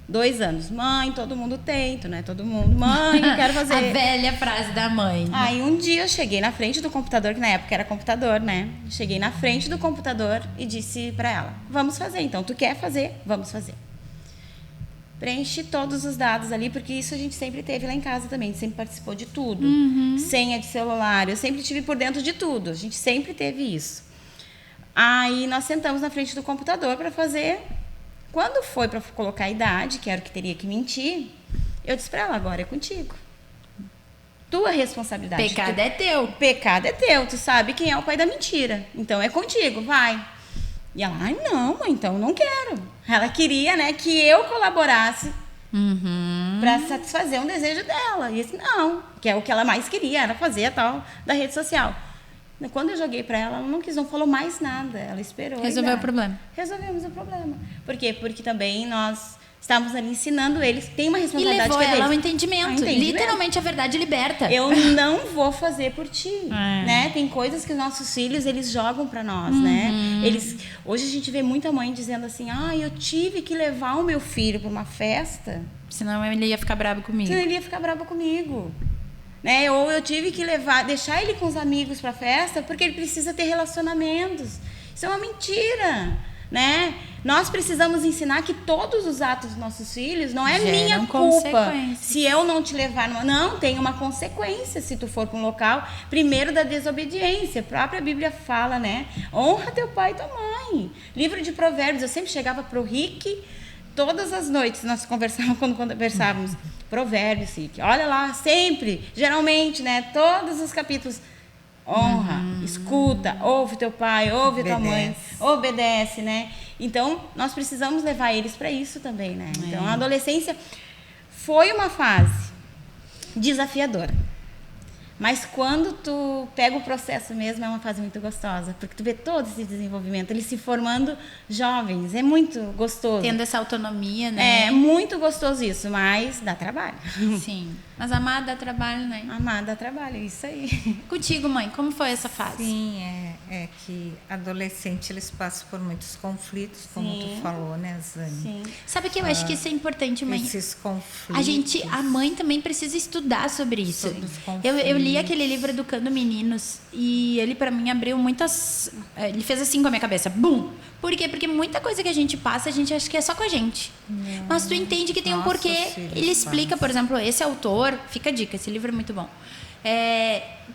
2 anos. Mãe, todo mundo tem, não é todo mundo. Mãe, eu quero fazer. A velha frase da mãe. Aí um dia eu cheguei na frente do computador, que na época era computador, né? Cheguei na frente do computador e disse pra ela, vamos fazer então, tu quer fazer? Vamos fazer. Preenchi todos os dados ali, porque isso a gente sempre teve lá em casa também. A gente sempre participou de tudo. Senha de celular, eu sempre estive por dentro de tudo. A gente sempre teve isso. Aí nós sentamos na frente do computador para fazer. Quando foi para colocar a idade, que era o que teria que mentir, eu disse para ela, agora é contigo. Tua responsabilidade. Pecado é teu. Pecado é teu. Tu sabe quem é o pai da mentira. Então é contigo, vai. E ela, não, mãe, então não quero. Ela queria, né, que eu colaborasse para satisfazer um desejo dela. E disse, não, que é o que ela mais queria, era fazer a tal da rede social. Quando eu joguei para ela, ela não quis, não falou mais nada. Ela esperou. Resolveu o problema. Resolvemos o problema. Por quê? Porque também nós Estávamos ali ensinando eles, tem uma E responsabilidade levou que é ela ao deles. entendimento. Literalmente a verdade liberta. Eu não vou fazer por ti, né? Tem coisas que os nossos filhos, eles jogam para nós, né? Hoje a gente vê muita mãe dizendo assim, eu tive que levar o meu filho para uma festa. Senão ele ia ficar bravo comigo. Senão ele ia ficar bravo comigo. Né? Ou eu tive que deixar ele com os amigos para a festa porque ele precisa ter relacionamentos. Isso é uma mentira, né? Nós precisamos ensinar que todos os atos dos nossos filhos não é minha culpa. Se eu não te levar, não tem uma consequência se tu for para um local, primeiro da desobediência. A própria Bíblia fala, né? Honra teu pai e tua mãe. Livro de Provérbios, eu sempre chegava pro Rick, todas as noites nós conversávamos, quando conversávamos, Provérbios, Rick. Olha lá, sempre, geralmente, né? Todos os capítulos. Honra, escuta, ouve teu pai, ouve tua mãe, obedece, né? Então, nós precisamos levar eles para isso também, né? Então, a adolescência foi uma fase desafiadora. Mas quando tu pega o processo mesmo, é uma fase muito gostosa, porque tu vê todo esse desenvolvimento, eles se formando jovens, é muito gostoso. Tendo essa autonomia, né? É muito gostoso isso, mas dá trabalho. Sim, mas amar dá trabalho, né? Amar dá trabalho, isso aí. Contigo, mãe, como foi essa fase? Sim, é que adolescente eles passam por muitos conflitos, como tu falou, né, Zane? Sim. Sabe que eu acho que isso é importante, mãe? Esses conflitos. A mãe também precisa estudar sobre isso. Sobre os Eu li aquele livro Educando Meninos e ele para mim abriu muitas, ele fez assim com a minha cabeça, bum. Por quê? Porque muita coisa que a gente passa, a gente acha que é só com a gente. Não. Mas tu entende que tem um porquê. Ele explica, por exemplo, esse autor, fica a dica, esse livro é muito bom.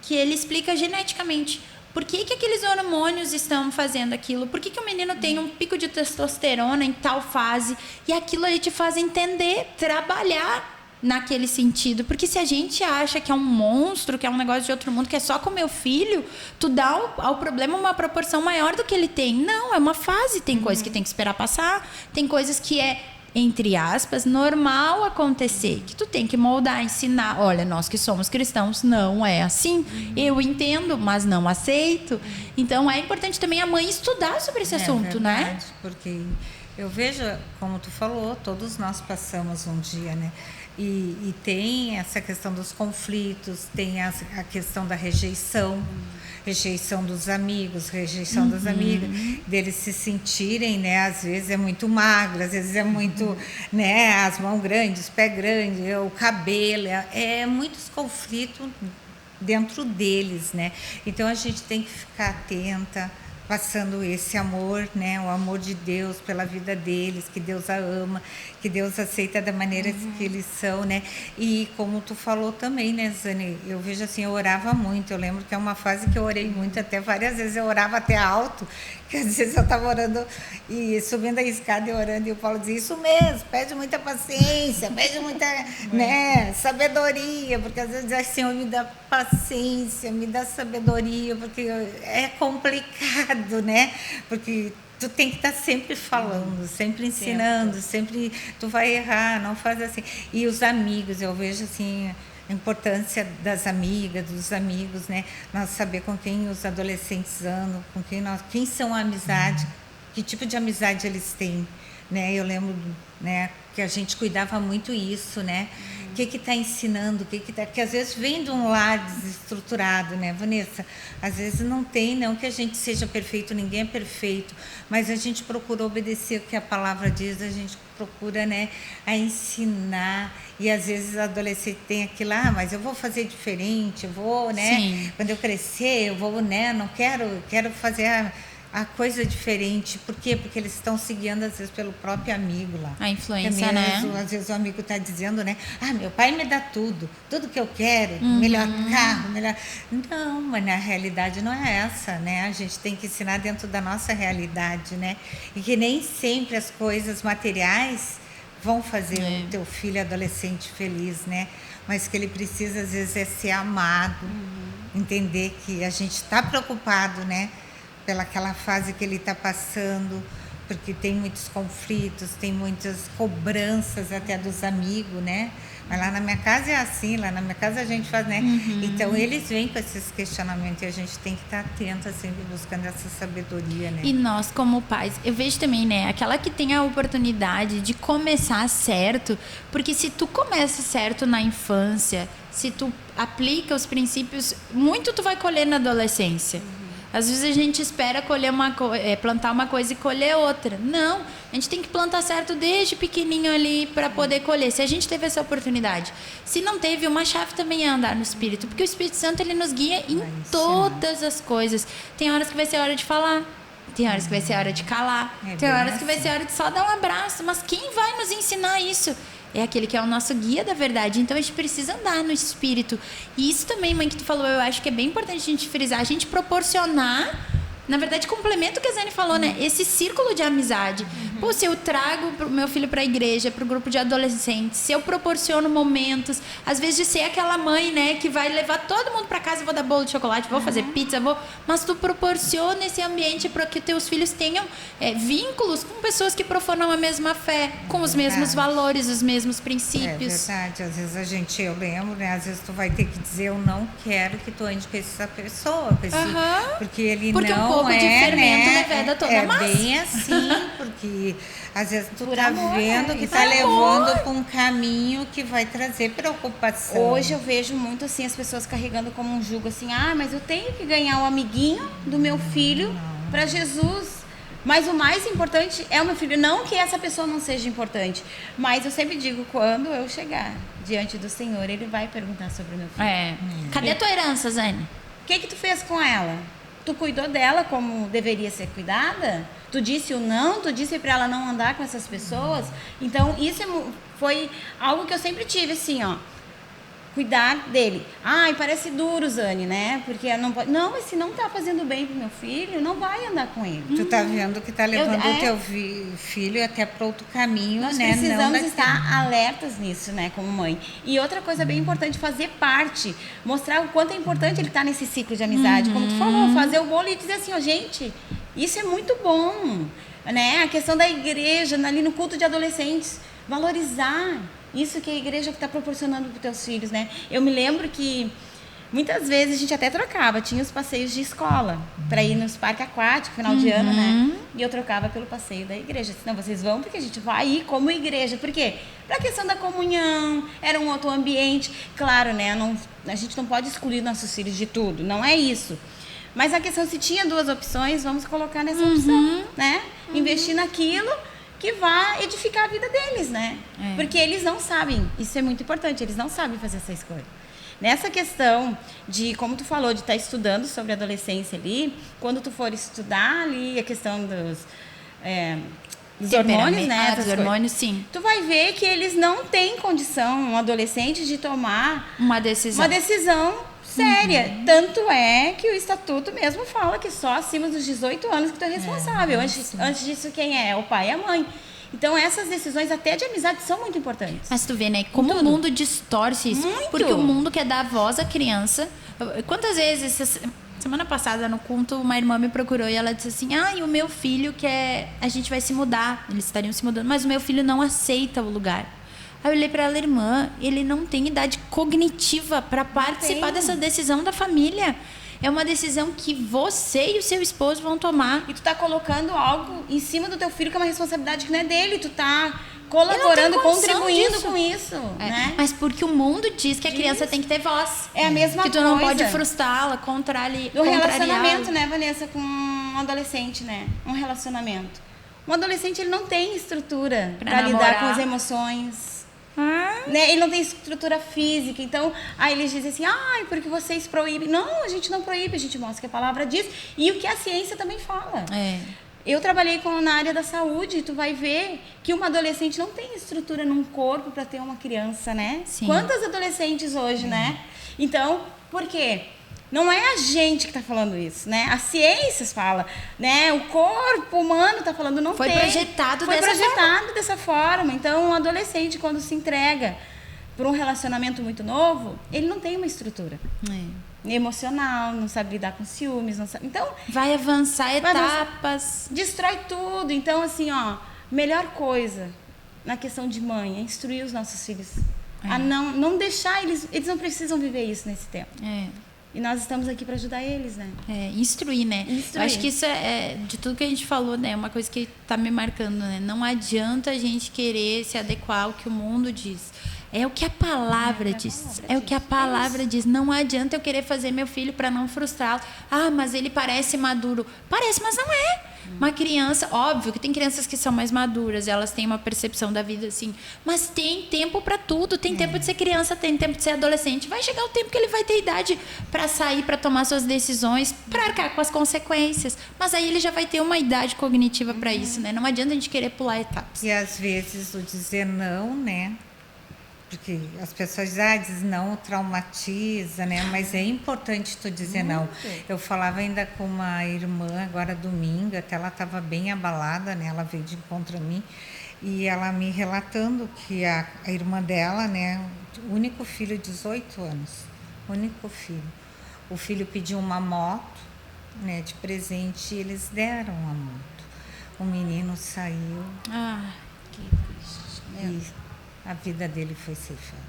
Que ele explica geneticamente por que aqueles hormônios estão fazendo aquilo, por que o menino tem um pico de testosterona em tal fase, e aquilo ali te faz entender, trabalhar naquele sentido, porque se a gente acha que é um monstro, que é um negócio de outro mundo, que é só com meu filho, tu dá ao problema uma proporção maior do que ele tem. Não, é uma fase, tem coisas que tem que esperar passar, tem coisas que é, entre aspas, normal acontecer, que tu tem que moldar, ensinar. Olha, nós que somos cristãos, não é assim. Eu entendo, mas não aceito. Então, é importante também a mãe estudar sobre esse assunto, verdade, né? Porque eu vejo, como tu falou, todos nós passamos um dia, né? E tem essa questão dos conflitos, tem a questão da rejeição dos amigos, rejeição das amigas, deles se sentirem, né? Às vezes é muito magro, às vezes é muito, né? As mãos grandes, pé grande, o cabelo, muitos conflitos dentro deles, né? Então a gente tem que ficar atenta, passando esse amor, né, o amor de Deus pela vida deles, que Deus a ama, que Deus aceita da maneira que eles são, né? E como tu falou também, né, Zane, eu vejo assim, eu orava muito, eu lembro que é uma fase que eu orei muito, até várias vezes eu orava até alto, que às vezes eu estava orando e subindo a escada e orando, e o Paulo dizia, isso mesmo, pede muita paciência, pede muita, né, sabedoria, porque às vezes diz assim, Senhor, me dá paciência, me dá sabedoria, porque é complicado, né? Porque tu tem que estar sempre falando, sempre ensinando, sempre tu vai errar, não faz assim. E os amigos, eu vejo assim a importância das amigas, dos amigos, né? Nós saber com quem os adolescentes andam, com quem são a amizade, que tipo de amizade eles têm, né? Eu lembro, né, que a gente cuidava muito isso, né? O que está ensinando, que às vezes vem de um lar desestruturado, né, Vanessa? Às vezes não tem, não que a gente seja perfeito, ninguém é perfeito, mas a gente procura obedecer o que a palavra diz, a gente procura, né, a ensinar, e às vezes a adolescente tem aquilo, mas eu vou fazer diferente, eu vou, né, Sim. Quando eu crescer, eu vou, né, não quero fazer a coisa diferente. Por quê? Porque eles estão se guiando, às vezes, pelo próprio amigo lá. A influência, mesmo, né? Às vezes o amigo está dizendo, né? Meu pai me dá tudo que eu quero, melhor carro, melhor... Não, mas na realidade não é essa, né? A gente tem que ensinar dentro da nossa realidade, né? E que nem sempre as coisas materiais vão fazer o teu filho adolescente feliz, né? Mas que ele precisa, às vezes, ser amado, entender que a gente está preocupado, né? Pelaquela fase que ele está passando, porque tem muitos conflitos, tem muitas cobranças até dos amigos, né? Mas lá na minha casa é assim, lá na minha casa a gente faz, né? Então eles vêm com esses questionamentos e a gente tem que estar atento, assim, buscando essa sabedoria, né? E nós, como pais, eu vejo também, né? Aquela que tem a oportunidade de começar certo, porque se tu começa certo na infância, se tu aplica os princípios, muito tu vai colher na adolescência. Às vezes a gente espera colher plantar uma coisa e colher outra. Não, a gente tem que plantar certo desde pequenininho ali para poder colher. Se a gente teve essa oportunidade. Se não teve, uma chave também é andar no Espírito, porque o Espírito Santo ele nos guia em todas as coisas. Tem horas que vai ser hora de falar, tem horas que vai ser hora de calar, tem horas que vai ser hora de só dar um abraço. Mas quem vai nos ensinar isso? É aquele que é o nosso guia da verdade. Então a gente precisa andar no Espírito. E isso também, mãe, que tu falou, eu acho que é bem importante a gente frisar, a gente proporcionar, na verdade, complementa o que a Zane falou, né? Esse círculo de amizade. Pô, se eu trago o meu filho para a igreja, para o grupo de adolescentes, se eu proporciono momentos, às vezes de ser aquela mãe, né, que vai levar todo mundo para casa, vou dar bolo de chocolate, vou fazer pizza, mas tu proporciona esse ambiente para que teus filhos tenham vínculos com pessoas que profanam a mesma fé, com os mesmos valores, os mesmos princípios. É verdade, às vezes eu lembro, né, às vezes tu vai ter que dizer, eu não quero que tu ande com essa pessoa, com esse, porque ele porque não um pouco de fermento leveda toda a massa. É bem assim, porque às vezes tu tá amor, vendo que tá levando para um caminho que vai trazer preocupação. Hoje eu vejo muito assim as pessoas carregando como um jugo assim, mas eu tenho que ganhar o amiguinho do meu filho para Jesus. Mas o mais importante é o meu filho. Não que essa pessoa não seja importante, mas eu sempre digo, quando eu chegar diante do Senhor, Ele vai perguntar sobre o meu filho. Cadê a tua herança, Zane? O que tu fez com ela? Tu cuidou dela como deveria ser cuidada? Tu disse o não? Tu disse para ela não andar com essas pessoas? Então, isso foi algo que eu sempre tive, assim, ó. Cuidar dele. Parece duro, Zane, né? Porque não pode... Não, mas se não tá fazendo bem pro meu filho, não vai andar com ele. Tu tá vendo que tá levando o teu filho até para outro caminho, Nós né? precisamos estar alertas nisso, né, como mãe. E outra coisa bem importante, fazer parte, mostrar o quanto é importante ele estar nesse ciclo de amizade. Como tu falou, fazer o bolo e dizer assim, gente, isso é muito bom, né? A questão da igreja, ali no culto de adolescentes, valorizar isso que a igreja está proporcionando para os teus filhos, né? Eu me lembro que muitas vezes a gente até trocava, tinha os passeios de escola para ir nos parques aquáticos, final de ano, né? E eu trocava pelo passeio da igreja. Não, vocês vão porque a gente vai ir como igreja. Por quê? Para a questão da comunhão, era um outro ambiente. Claro, né? A gente não pode excluir nossos filhos de tudo, não é isso. Mas a questão, se tinha duas opções, vamos colocar nessa opção, né? Investir naquilo que vai edificar a vida deles, né? Porque eles não sabem, isso é muito importante, eles não sabem fazer essa escolha. Nessa questão de, como tu falou, de estar estudando sobre a adolescência ali, quando tu for estudar ali a questão dos hormônios, né? Dos hormônios, sim. Tu vai ver que eles não têm condição, um adolescente, de tomar uma decisão séria. Tanto é que o estatuto mesmo fala que só acima dos 18 anos que tu é responsável. Antes disso, quem é? O pai e a mãe. Então, essas decisões até de amizade são muito importantes. Mas tu vê, né? Como o mundo distorce isso. Muito. Porque o mundo quer dar voz à criança. Quantas vezes... Semana passada, no culto, uma irmã me procurou e ela disse assim, o meu filho quer... A gente vai se mudar. Eles estariam se mudando. Mas o meu filho não aceita o lugar. Aí eu olhei para ela, irmã, ele não tem idade cognitiva para participar dessa decisão da família. É uma decisão que você e o seu esposo vão tomar. E tu tá colocando algo em cima do teu filho que é uma responsabilidade que não é dele. Tu tá colaborando, contribuindo com isso. Né? Mas porque o mundo diz que a criança tem que ter voz. É a mesma coisa. Que tu não pode frustrá-la, contrariá-la. No relacionamento, né, Vanessa, com um adolescente, né? Um relacionamento. Um adolescente, ele não tem estrutura para lidar com as emoções. Né? Ele não tem estrutura física, então aí eles dizem assim, porque vocês proíbem. Não, a gente não proíbe, a gente mostra que a palavra diz e o que a ciência também fala. Eu trabalhei na área da saúde e tu vai ver que uma adolescente não tem estrutura num corpo para ter uma criança, né? Sim. Quantas adolescentes hoje, né? Então, por quê? Não é a gente que está falando isso, né? A ciência fala, né? O corpo humano está falando, Foi projetado dessa forma. Então, um adolescente, quando se entrega por um relacionamento muito novo, ele não tem uma estrutura emocional, não sabe lidar com ciúmes, não sabe. Então, vai avançar etapas, destrói tudo. Então, assim, ó, melhor coisa na questão de mãe é instruir os nossos filhos. A não deixar eles não precisam viver isso nesse tempo. E nós estamos aqui para ajudar eles, né? Instruir, né? Eu acho que isso de tudo que a gente falou, né? Uma coisa que tá me marcando, né? Não adianta a gente querer se adequar ao que o mundo diz. É o que a palavra diz. É o que a palavra diz. Não adianta eu querer fazer meu filho para não frustrá-lo. Ah, mas ele parece maduro. Parece, mas não é. Uma criança, óbvio que tem crianças que são mais maduras, elas têm uma percepção da vida assim, mas tem tempo para tudo, tem tempo de ser criança, tem tempo de ser adolescente, vai chegar o tempo que ele vai ter idade para sair, para tomar suas decisões, para arcar com as consequências, mas aí ele já vai ter uma idade cognitiva para isso, né? Não adianta a gente querer pular etapas. E às vezes o dizer não, né? Porque as pessoas dizem, não traumatiza, né? Mas é importante tu dizer não. Eu falava ainda com uma irmã agora domingo, até ela estava bem abalada, né? Ela veio de encontro a mim e ela me relatando que a irmã dela, né? Único filho, 18 anos, único filho. O filho pediu uma moto, né? De presente e eles deram a moto. O menino saiu. Que triste. A vida dele foi ceifada.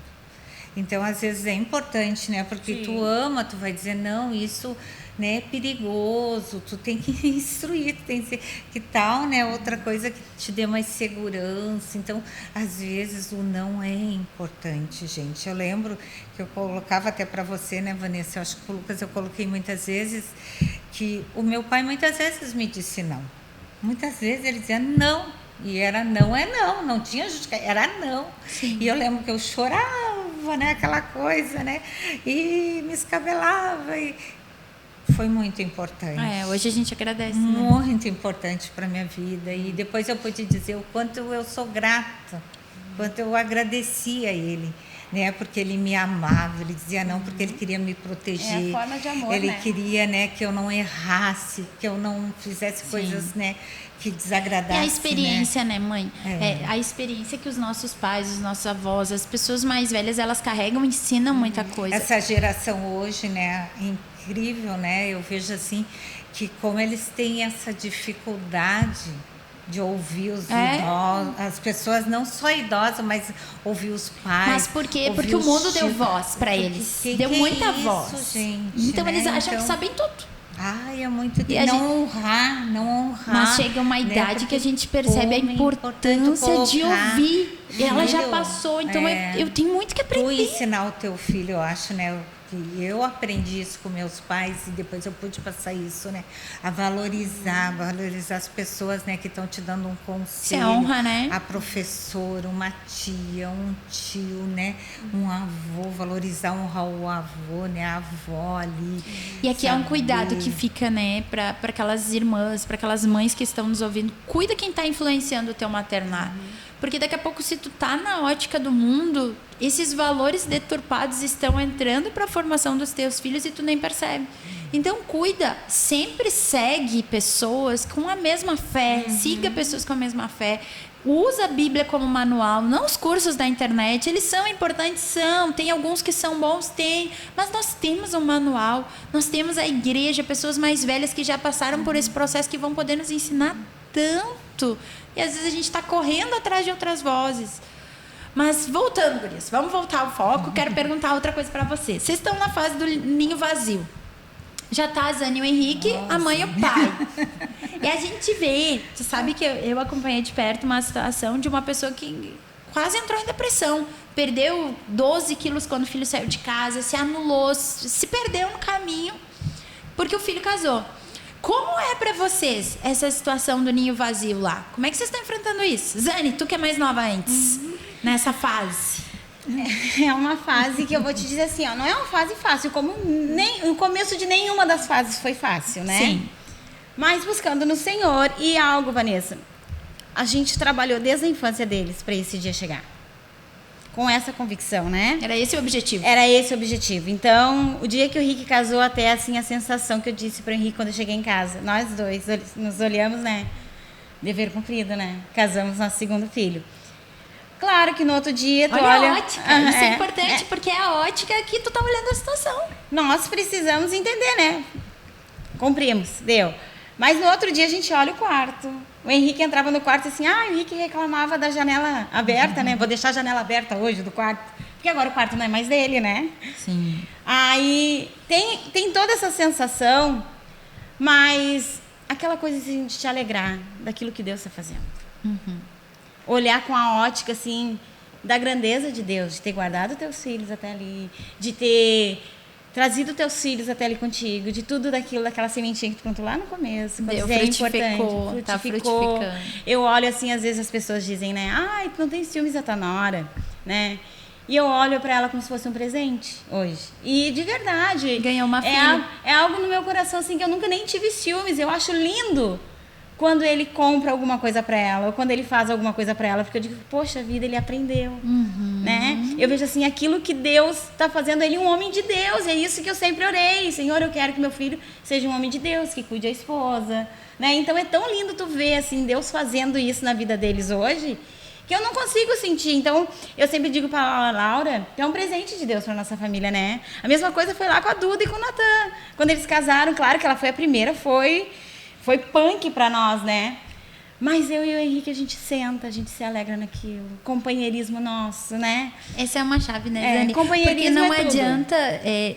Então, às vezes é importante, né? Porque tu ama, tu vai dizer, não, isso, né, é perigoso, tu tem que instruir, tu tem que dizer que tal, né? Outra coisa que te dê mais segurança. Então, às vezes o não é importante, gente. Eu lembro que eu colocava até para você, né, Vanessa? Eu acho que o Lucas eu coloquei muitas vezes que o meu pai muitas vezes me disse não. Muitas vezes ele dizia não. E era não, não tinha justificativa, era não. Sim. E eu lembro que eu chorava, né, aquela coisa, né, e me escabelava, e foi muito importante. Hoje a gente agradece. Muito importante para a minha vida, e depois eu pude dizer o quanto eu sou grata, quanto eu agradeci a ele, né, porque ele me amava, ele dizia não porque ele queria me proteger. É a forma de amor, ele né? queria, né, que eu não errasse, que eu não fizesse coisas, né, que desagradasse. E a experiência, né, mãe? A experiência que os nossos pais, os nossos avós, as pessoas mais velhas, elas carregam, ensinam muita coisa. Essa geração hoje, né, é incrível, né? Eu vejo assim que como eles têm essa dificuldade de ouvir os idosos, as pessoas não só idosas, mas ouvir os pais. Mas por quê? Porque o mundo deu voz para eles. Deu muita voz. Gente, então né? eles acham que sabem tudo. É muito de não honrar. Mas chega uma idade, né, que a gente percebe a importância de ouvir. Ela já passou, então eu tenho muito que aprender. Tu ensinar o teu filho, eu acho, né? Que eu aprendi isso com meus pais e depois eu pude passar isso, né? A valorizar as pessoas, né, que estão te dando um conselho. Você honra, né? A professora, uma tia, um tio, né? Um avô, honrar o avô, né? A avó ali. E aqui é um cuidado que fica, né, para aquelas irmãs, para aquelas mães que estão nos ouvindo. Cuida quem está influenciando o teu maternar. Porque daqui a pouco, se tu tá na ótica do mundo, esses valores deturpados estão entrando para a formação dos teus filhos e tu nem percebe. Então, cuida, sempre segue pessoas com a mesma fé, siga pessoas com a mesma fé, usa a Bíblia como manual, não os cursos da internet, eles são importantes, tem alguns que são bons, mas nós temos um manual, nós temos a igreja, pessoas mais velhas que já passaram por esse processo que vão poder nos ensinar tanto. E às vezes a gente está correndo atrás de outras vozes. Mas voltando, gurias, vamos voltar ao foco. Quero perguntar outra coisa para vocês. Vocês estão na fase do ninho vazio. Já tá a Zane e o Henrique, a mãe e o pai. E a gente vê, você sabe que eu acompanhei de perto uma situação de uma pessoa que quase entrou em depressão. Perdeu 12 quilos quando o filho saiu de casa, se anulou, se perdeu no caminho, porque o filho casou. Como é para vocês essa situação do ninho vazio lá? Como é que vocês estão enfrentando isso? Zane, tu que é mais nova antes, nessa fase. É uma fase que eu vou te dizer assim, não é uma fase fácil, como o começo de nenhuma das fases foi fácil, né? Sim. Mas buscando no Senhor e algo, Vanessa, a gente trabalhou desde a infância deles para esse dia chegar. Com essa convicção, né? Era esse o objetivo? Era esse o objetivo. Então, o dia que o Henrique casou, até assim, a sensação que eu disse para o Henrique quando eu cheguei em casa, nós dois nos olhamos, né? Dever cumprido, né? Casamos nosso segundo filho. Claro que no outro dia tu Olha olha... a ótica, isso é importante, porque é a ótica que tu tá olhando a situação. Nós precisamos entender, né? Cumprimos, deu. Mas no outro dia a gente olha o quarto. O Henrique entrava no quarto assim, o Henrique reclamava da janela aberta, né? Vou deixar a janela aberta hoje do quarto, porque agora o quarto não é mais dele, né? Sim. Aí tem toda essa sensação, mas aquela coisa de a gente te alegrar daquilo que Deus está fazendo. Olhar com a ótica, assim, da grandeza de Deus, de ter guardado teus filhos até ali, de ter trazido teus filhos até ali contigo, de tudo daquela sementinha que tu plantou lá no começo. Deu, é frutificou, tá frutificando. Eu olho assim, às vezes as pessoas dizem, né? Ai, tu não tem ciúmes da tua nora, né? E eu olho para ela como se fosse um presente hoje. E de verdade. Ganhou uma filha. É algo no meu coração assim que eu nunca nem tive ciúmes. Eu acho lindo quando ele compra alguma coisa para ela, ou quando ele faz alguma coisa para ela, porque eu digo, poxa vida, ele aprendeu, né? Eu vejo assim, aquilo que Deus está fazendo, ele um homem de Deus, é isso que eu sempre orei, Senhor, eu quero que meu filho seja um homem de Deus, que cuide a esposa, né? Então é tão lindo tu ver, assim, Deus fazendo isso na vida deles hoje, que eu não consigo sentir. Então, eu sempre digo para a Laura, que é um presente de Deus para nossa família, né? A mesma coisa foi lá com a Duda e com o Natan. Quando eles casaram, claro que ela foi a primeira, foi punk para nós, né? Mas eu e o Henrique, a gente senta, a gente se alegra naquilo. Companheirismo nosso, né? Essa é uma chave, né, Dani? Companheirismo porque não é tudo. adianta...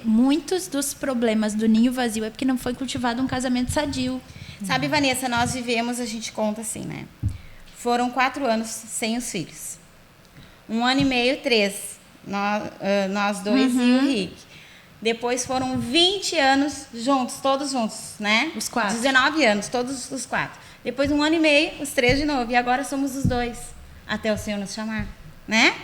muitos dos problemas do ninho vazio é porque não foi cultivado um casamento sadio. Sabe, Vanessa, nós vivemos, a gente conta assim, né? Foram 4 anos sem os filhos. 1 ano e meio, 3. Nós dois e o Henrique. Depois foram 20 anos juntos, todos juntos, né? Os 4. 19 anos, todos os 4. Depois 1 ano e meio, os 3 de novo. E agora somos os 2, até o Senhor nos chamar, né?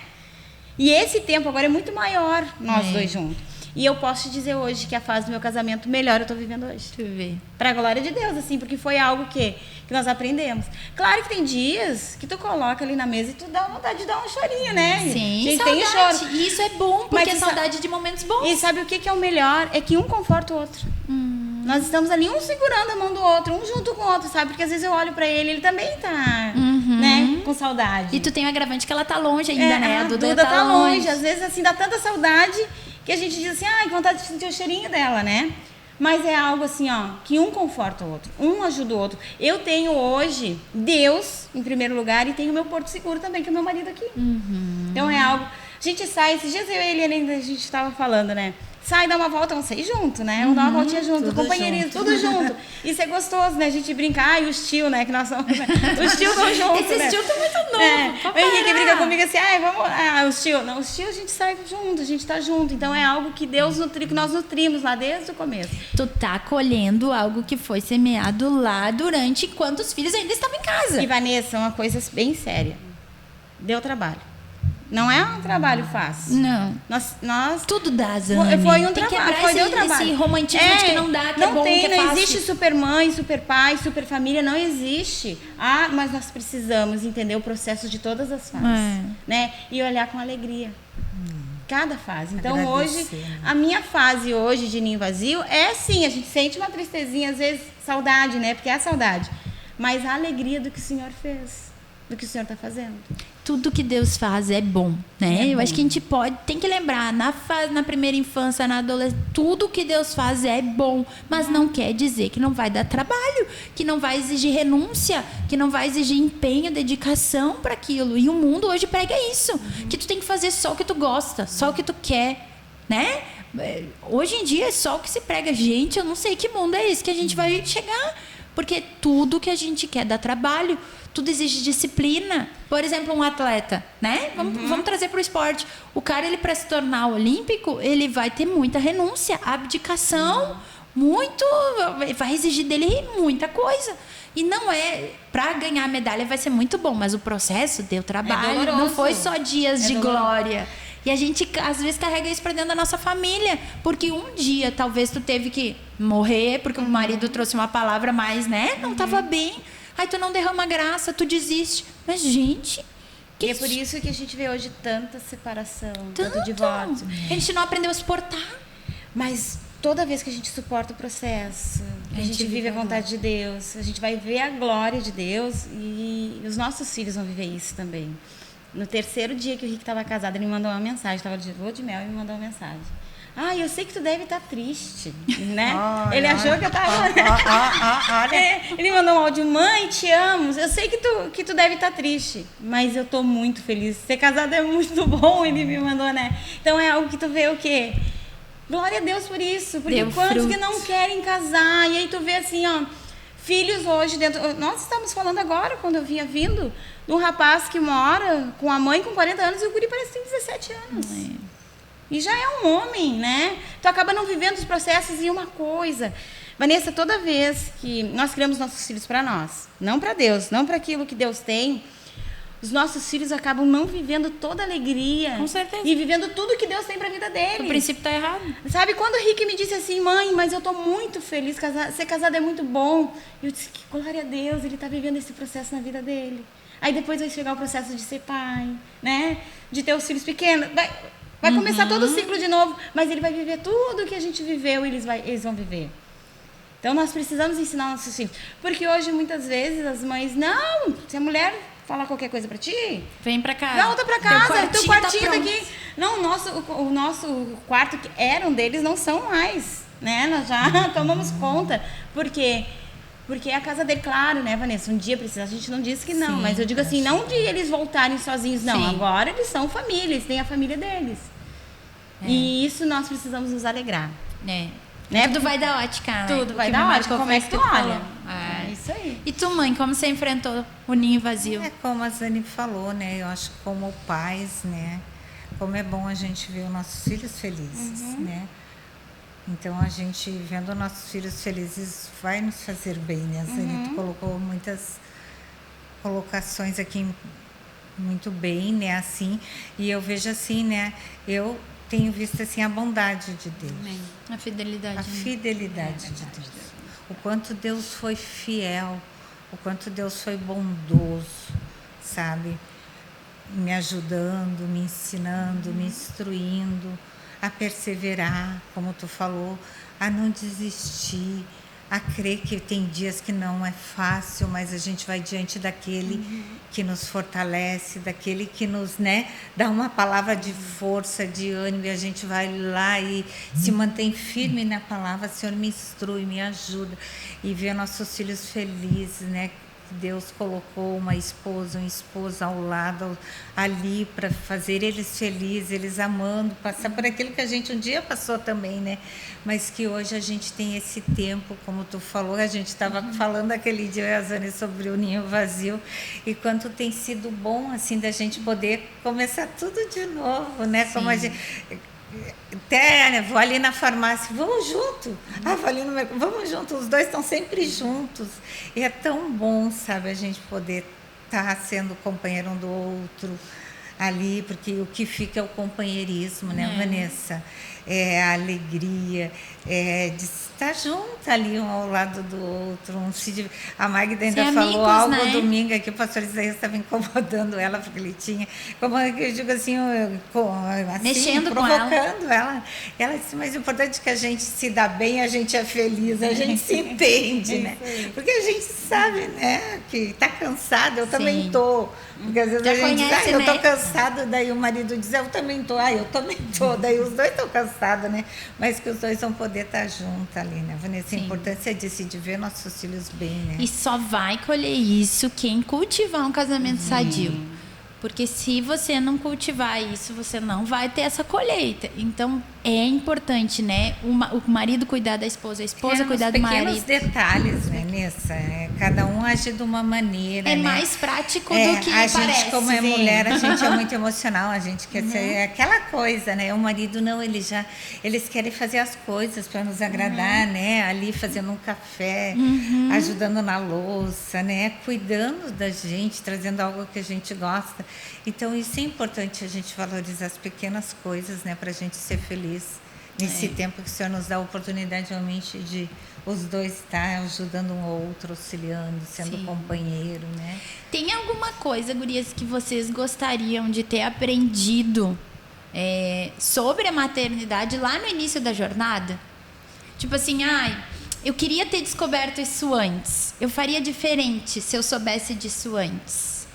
E esse tempo agora é muito maior, nós dois juntos. E eu posso te dizer hoje que a fase do meu casamento melhor eu tô vivendo hoje. Deixa eu ver. Pra glória de Deus, assim, porque foi algo que nós aprendemos. Claro que tem dias que tu coloca ali na mesa e tu dá vontade de dar um chorinho, né? Sim, gente, saudade. tem choro. E isso é bom, porque Mas é saudade de momentos bons. E sabe o que é o melhor? É que um conforta o outro. Nós estamos ali, um segurando a mão do outro, um junto com o outro, sabe? Porque às vezes eu olho pra ele também tá, né, com saudade. E tu tem o agravante que ela tá longe ainda, né? A Duda tá longe. Às vezes, assim, dá tanta saudade que a gente diz assim, que vontade de sentir o cheirinho dela, né? Mas é algo assim, que um conforta o outro, um ajuda o outro. Eu tenho hoje Deus em primeiro lugar e tenho meu porto seguro também, que é o meu marido aqui. Então é algo... A gente sai, esses dias eu e ele ainda a gente estava falando, né? Sai, dá uma volta, vamos sair junto, né? Vamos dar uma voltinha junto, companheirismo, tudo junto. Isso é gostoso, né? A gente brincar, e os tios, né? Que nós somos, né? Os tios vão juntos, Esses tios estão muito novos. O Henrique brinca comigo assim, vamos... os tios. Não, os tios a gente sai junto, a gente tá junto. Então é algo que Deus nutriu, que nós nutrimos lá desde o começo. Tu tá colhendo algo que foi semeado lá durante enquanto os filhos ainda estavam em casa. E, Vanessa, uma coisa bem séria. Deu trabalho. Não é um trabalho fácil. Não. Nós tudo dá, Zane. Foi um tem que trabalho. quebrar Foi um trabalho. esse romantismo de que não dá, que não é bom, tem, que é não fácil. existe super mãe, super pai, super família, não existe. Mas nós precisamos entender o processo de todas as fases, né? E olhar com alegria. Cada fase. Então hoje, a minha fase hoje de ninho vazio é assim, a gente sente uma tristezinha, às vezes saudade, né? Porque é a saudade. Mas a alegria do que o Senhor fez, do que o Senhor está fazendo. Tudo que Deus faz é bom, né? Eu acho que a gente tem que lembrar, na primeira infância, na adolescência, tudo que Deus faz é bom, mas não quer dizer que não vai dar trabalho, que não vai exigir renúncia, que não vai exigir empenho, dedicação para aquilo. E o mundo hoje prega isso, que tu tem que fazer só o que tu gosta, só o que tu quer, né? Hoje em dia é só o que se prega. Gente, eu não sei que mundo é esse que a gente vai chegar, porque tudo que a gente quer dá trabalho. Tudo exige disciplina. Por exemplo, um atleta, né? Vamos trazer para o esporte. O cara, ele para se tornar olímpico, ele vai ter muita renúncia, abdicação, vai exigir dele muita coisa. E não é... Para ganhar a medalha vai ser muito bom, mas o processo deu trabalho. Não foi só dias de glória. E a gente, às vezes, carrega isso para dentro da nossa família. Porque um dia, talvez, tu teve que morrer, porque o marido trouxe uma palavra mais, né? Não estava bem. Aí tu não derrama graça, tu desiste. Mas, gente... E é por isso que a gente vê hoje tanta separação, tanto divórcio. A gente não aprendeu a suportar. Mas toda vez que a gente suporta o processo, a gente vive a vontade de Deus, a gente vai ver a glória de Deus e os nossos filhos vão viver isso também. No terceiro dia que o Rick estava casado, ele me mandou uma mensagem. Estava de lua de mel e me mandou uma mensagem. Ah, eu sei que tu deve estar triste, né? Ele achou que eu tava... Ele mandou um áudio, mãe, te amo. Eu sei que tu deve estar triste, mas eu tô muito feliz. Ser casado é muito bom, ele me mandou, né? Então é algo que tu vê o quê? Glória a Deus por isso. Porque Deu quantos frutos. que não querem casar? E aí tu vê assim, ó, filhos hoje dentro... Nós estamos falando agora, quando eu vinha vindo, de um rapaz que mora com a mãe com 40 anos e o guri parece que tem 17 anos. E já é um homem, né? Tu acaba não vivendo os processos e uma coisa. Vanessa, toda vez que nós criamos nossos filhos para nós, não para Deus, não para aquilo que Deus tem, os nossos filhos acabam não vivendo toda a alegria. Com certeza. E vivendo tudo que Deus tem para a vida deles. O princípio tá errado. Sabe, quando o Rick me disse assim, mãe, mas eu tô muito feliz, ser casado é muito bom. Eu disse, que glória a Deus, ele tá vivendo esse processo na vida dele. Aí depois vai chegar o processo de ser pai, né? De ter os filhos pequenos. Vai começar todo o ciclo de novo, mas ele vai viver tudo que a gente viveu e eles vão viver. Então, nós precisamos ensinar nossos filhos. Porque hoje, muitas vezes, as mães... Não, se a mulher falar qualquer coisa pra ti... Vem pra casa. Volta pra casa, teu quartinho tá daqui. Não, o nosso quarto, que era um deles, não são mais. Né? Nós já tomamos conta. Por quê? Porque é a casa dele, claro, né, Vanessa? Um dia precisa, a gente não disse que não, Sim, mas eu digo assim, não de eles voltarem sozinhos, não. Sim. Agora eles são família, eles têm a família deles. E isso nós precisamos nos alegrar. Né? Né? Tudo vai da ótica, né? Tudo vai O que da me ótica, marcou como foi é que tu falou. olha. É. É isso aí. E tu, mãe, como você enfrentou o ninho vazio? É como a Zani falou, né? Eu acho que como pais, né? Como é bom a gente ver os nossos filhos felizes, né? Então, a gente vendo nossos filhos felizes vai nos fazer bem, né? A Zani colocou muitas colocações aqui muito bem, né? Assim, e eu vejo assim, né? Eu tenho visto assim a bondade de Deus. Amém. A fidelidade. A né? fidelidade de Deus. O quanto Deus foi fiel, o quanto Deus foi bondoso, sabe? Me ajudando, me ensinando, me instruindo a perseverar, como tu falou, a não desistir, a crer que tem dias que não é fácil, mas a gente vai diante daquele que nos fortalece, daquele que nos, né, dá uma palavra de força, de ânimo, e a gente vai lá e se mantém firme na palavra. Senhor, me instrui, me ajuda, e ver nossos filhos felizes, né? Deus colocou uma esposa, um esposo ao lado ali para fazer eles felizes, eles amando, passar por aquilo que a gente um dia passou também, né? Mas que hoje a gente tem esse tempo, como tu falou, a gente estava falando aquele dia, eu e a Zani, sobre o ninho vazio, e quanto tem sido bom, assim, da gente poder começar tudo de novo, né? Sim. Como a gente... Até, né, vou ali na farmácia, vamos junto. Vou ali no mercado, vamos junto. Os dois estão sempre juntos. E é tão bom, sabe, a gente poder estar sendo companheiro um do outro ali, porque o que fica é o companheirismo, né, Vanessa? É a alegria, é de estar junto ali, um ao lado do outro. A Magda ainda Ser falou amigos, algo né? domingo aqui, o pastor Isaías estava incomodando ela, porque ele tinha, como eu digo assim, assim Mexendo com provocando ela. Ela disse, mas o importante é que a gente se dá bem, a gente é feliz, a gente se entende, né? Porque a gente sabe, né, que está cansada, eu também estou. Porque às vezes Já a gente diz, conhece, eu estou né? cansado, daí o marido diz, eu também estou, eu também estou, daí os dois estão cansados, né? Mas que os dois vão poder estar juntos ali, né, Vanessa? A importância de ver nossos filhos bem, né? E só vai colher isso quem cultivar um casamento sadio. Porque se você não cultivar isso, você não vai ter essa colheita. Então, é importante, né? O marido cuidar da esposa, a esposa cuidar do marido. Pequenos detalhes, né, Nessa? Cada um age de uma maneira, É né? mais prático do que a parece. gente, como é mulher, a gente é muito emocional, a gente quer ser aquela coisa, né? O marido não, eles querem fazer as coisas para nos agradar, né? Ali fazendo um café, ajudando na louça, né? Cuidando da gente, trazendo algo que a gente gosta. Então, isso é importante, a gente valorizar as pequenas coisas, né? Para a gente ser feliz nesse tempo que o Senhor nos dá a oportunidade realmente de os dois estar ajudando um ao outro, auxiliando, sendo companheiro, né? Tem alguma coisa, gurias, que vocês gostariam de ter aprendido sobre a maternidade lá no início da jornada? Tipo assim, eu queria ter descoberto isso antes. Eu faria diferente se eu soubesse disso antes.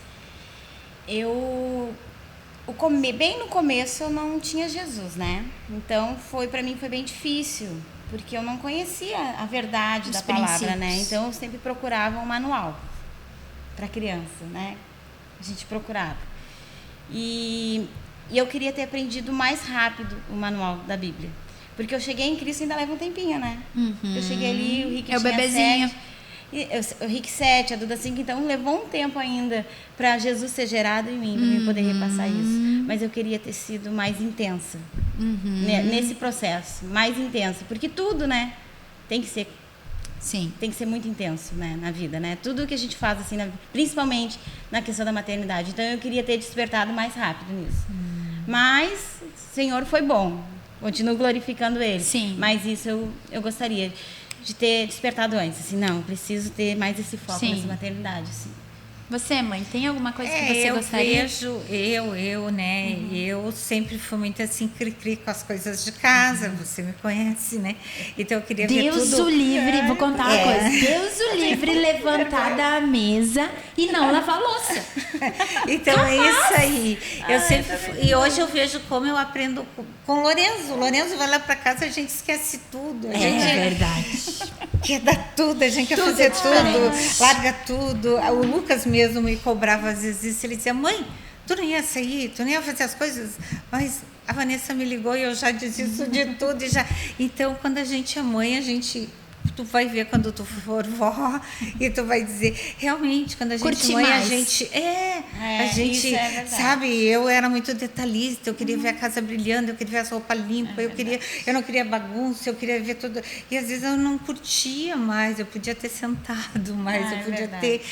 Bem no começo eu não tinha Jesus, né? Então para mim foi bem difícil, porque eu não conhecia a verdade da palavra, né? Então eu sempre procurava um manual para criança, né? A gente procurava. E eu queria ter aprendido mais rápido o manual da Bíblia. Porque eu cheguei em Cristo ainda leva um tempinho, né? Eu cheguei ali, o Rick tinha o bebezinho. 7, o Rick 7, a Duda 5, então levou um tempo ainda para Jesus ser gerado em mim, para eu poder repassar isso. Mas eu queria ter sido mais intensa nesse processo, mais intensa. Porque tudo, né, tem que ser muito intenso, né, na vida, né? Tudo que a gente faz, assim, principalmente na questão da maternidade. Então eu queria ter despertado mais rápido nisso. Mas o Senhor foi bom. Continuo glorificando Ele. Sim. Mas isso eu gostaria de ter despertado antes. Assim, não, preciso ter mais esse foco nessa maternidade. Assim. Você, mãe, tem alguma coisa que você gostaria? Eu, né? Eu sempre fui muito assim, cri-cri com as coisas de casa, você me conhece, né? Então eu queria ver tudo... Deus o livre, vou contar uma coisa. Deus o livre levantar da mesa e não lavar louça. Então é isso aí. E hoje eu vejo como eu aprendo com o Lorenzo. O Lorenzo vai lá para casa, a gente esquece tudo. A gente verdade. Quer dar tudo, a gente quer fazer tudo, larga tudo. O Lucas mesmo me cobrava às vezes isso. Ele dizia, mãe, tu não ia sair, tu não ia fazer as coisas, mas a Vanessa me ligou e eu já desisto de tudo. Então, quando a gente é mãe, tu vai ver quando tu for vó e tu vai dizer, realmente, quando a gente curte mãe, mais. a gente sabe, eu era muito detalhista, eu queria ver a casa brilhando, eu queria ver as roupas limpas, eu não queria bagunça, eu queria ver tudo, e às vezes eu não curtia mais, eu podia ter sentado mais, eu podia ter,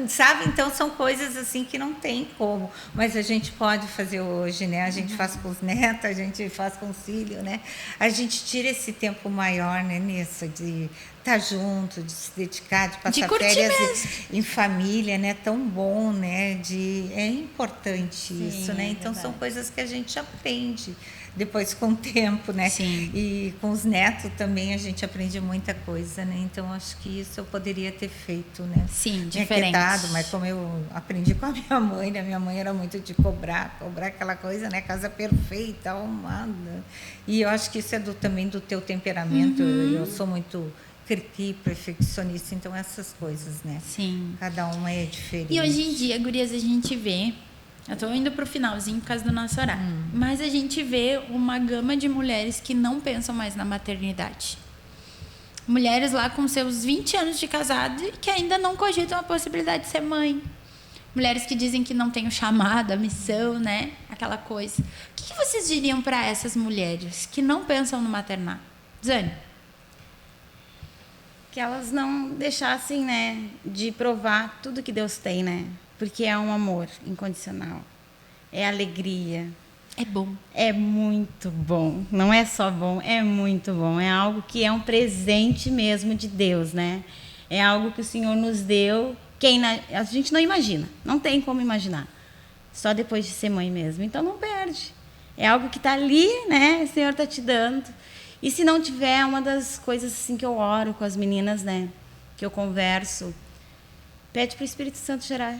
sabe, então são coisas assim que não tem como, mas a gente pode fazer hoje, né, a gente faz com os netos, a gente faz com os filhos, né, a gente tira esse tempo maior, né, nisso, de estar junto, de se dedicar, de passar férias em família, né? Tão bom, né? É importante isso, né? Então são coisas que a gente aprende depois com o tempo, né? Sim. E com os netos também a gente aprende muita coisa, né? Então acho que isso eu poderia ter feito, né? Sim, diferente. Mas como eu aprendi com a minha mãe, né? Minha mãe era muito de cobrar aquela coisa, né? Casa perfeita, arrumada. E eu acho que isso é também do teu temperamento. Eu sou muito cri-cri, perfeccionista, então essas coisas, né? Sim. Cada uma é diferente. E hoje em dia, gurias, a gente vê, eu tô indo pro finalzinho por causa do nosso horário, mas a gente vê uma gama de mulheres que não pensam mais na maternidade. Mulheres lá com seus 20 anos de casado e que ainda não cogitam a possibilidade de ser mãe. Mulheres que dizem que não tem o chamado, a missão, né? Aquela coisa. O que vocês diriam para essas mulheres que não pensam no maternar? Zane? Que elas não deixassem, né, de provar tudo que Deus tem, né? Porque é um amor incondicional. É alegria. É bom. É muito bom. Não é só bom, é muito bom. É algo que é um presente mesmo de Deus, né? É algo que o Senhor nos deu. A gente não imagina. Não tem como imaginar. Só depois de ser mãe mesmo. Então não perde. É algo que está ali, né? O Senhor está te dando. E se não tiver, uma das coisas assim que eu oro com as meninas, né? Que eu converso, pede para o Espírito Santo gerar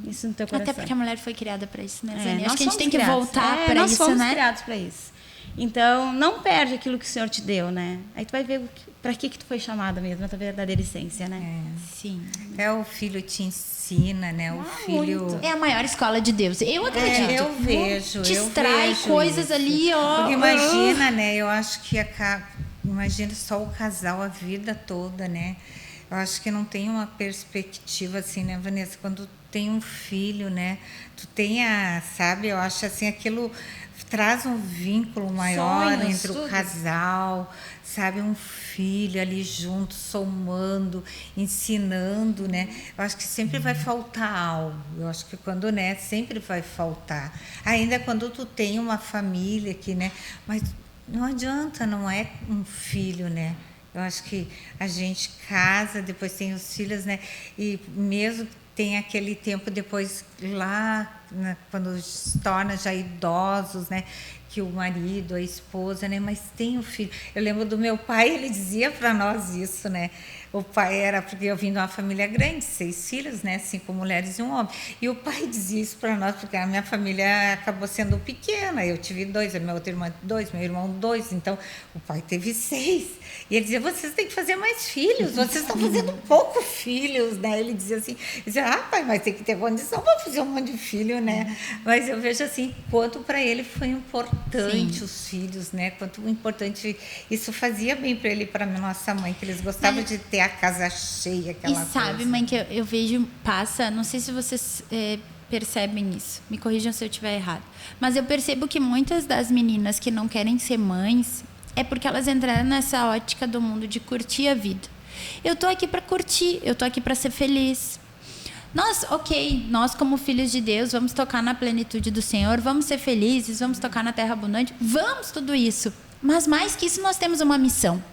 isso no teu coração. Até porque a mulher foi criada para isso, né, Zane? Acho Nós que a gente tem que criados. voltar para nós isso, fomos né? criados para isso. Então, não perde aquilo que o Senhor te deu, né? Aí tu vai ver para que tu foi chamada mesmo, a tua verdadeira essência, né? Sim. O filho te ensina, né? O filho... muito. É a maior escola de Deus. Eu acredito. Eu vejo. Distrai coisas isso. ali, ó. Porque imagina, né? Eu acho que imagina só o casal a vida toda, né? Eu acho que não tem uma perspectiva assim, né, Vanessa? Quando tem um filho, né? Tu tem sabe? Eu acho assim, aquilo traz um vínculo maior entre o casal, sabe? Um filho ali junto, somando, ensinando, né? Eu acho que sempre vai faltar algo. Eu acho que quando, né? Sempre vai faltar. Ainda quando tu tem uma família aqui, né? Mas não adianta, não é um filho, né? Eu acho que a gente casa, depois tem os filhos, né? E mesmo tem aquele tempo depois lá, né, quando se torna já idosos, né? que o marido, a esposa, né? Mas tem o filho. Eu lembro do meu pai, ele dizia para nós isso, né? O pai era, porque eu vim de uma família grande, 6 filhos, né? 5 mulheres e um homem. E o pai dizia isso para nós, porque a minha família acabou sendo pequena. Eu tive 2, a minha outra irmã 2, meu irmão 2. Então, o pai teve 6. E ele dizia, vocês têm que fazer mais filhos, vocês estão fazendo pouco filhos, né? Ele dizia assim, pai, mas tem que ter condição para fazer um monte de filho, né? Mas eu vejo assim, quanto para ele foi importante os filhos, né? Quanto importante, isso fazia bem para ele e para nossa mãe, que eles gostavam de ter a casa cheia, aquela coisa. E sabe, mãe, que eu vejo, passa, não sei se vocês percebem isso, me corrijam se eu estiver errado, mas eu percebo que muitas das meninas que não querem ser mães é porque elas entraram nessa ótica do mundo de curtir a vida. Eu tô aqui para curtir, eu tô aqui para ser feliz. Nós como filhos de Deus vamos tocar na plenitude do Senhor, vamos ser felizes, vamos tocar na terra abundante, vamos tudo isso. Mas mais que isso, nós temos uma missão.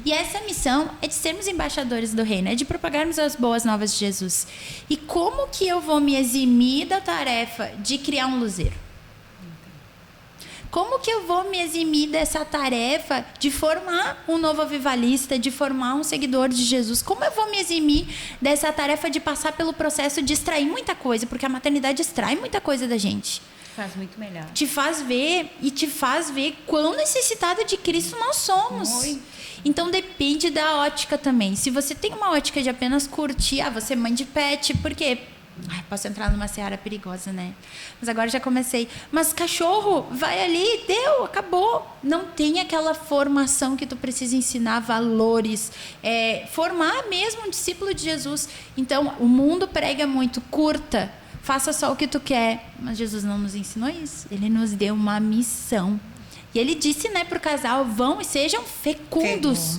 E essa missão é de sermos embaixadores do reino, é de propagarmos as boas novas de Jesus. E como que eu vou me eximir da tarefa de criar um luzeiro? Como que eu vou me eximir dessa tarefa de formar um novo avivalista, de formar um seguidor de Jesus? Como eu vou me eximir dessa tarefa de passar pelo processo de extrair muita coisa? Porque a maternidade extrai muita coisa da gente. Faz muito melhor. Te faz ver quão necessitada de Cristo nós somos. Muito. Então depende da ótica também. Se você tem uma ótica de apenas curtir, você é mãe de pet, por quê? Posso entrar numa seara perigosa, né? Mas agora já comecei. Mas cachorro, vai ali, deu, acabou. Não tem aquela formação que tu precisa ensinar valores. Formar mesmo um discípulo de Jesus. Então, o mundo prega muito, curta. Faça só o que tu quer. Mas Jesus não nos ensinou isso. Ele nos deu uma missão. E ele disse, né, para o casal, vão e sejam fecundos.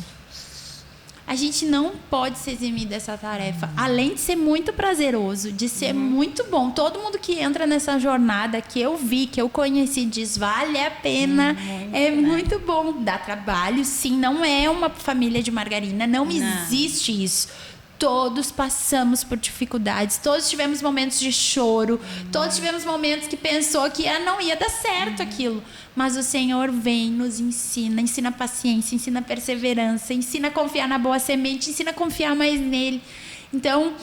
A gente não pode se eximir dessa tarefa. Além de ser muito prazeroso, de ser muito bom. Todo mundo que entra nessa jornada, que eu vi, que eu conheci, diz, vale a pena. Muito bom. Dá trabalho, sim. Não é uma família de margarina. Não existe isso. Todos passamos por dificuldades, todos tivemos momentos de choro, todos tivemos momentos que pensou que não ia dar certo aquilo. Mas o Senhor vem, nos ensina paciência, ensina perseverança, ensina a confiar na boa semente, ensina a confiar mais nele. Então,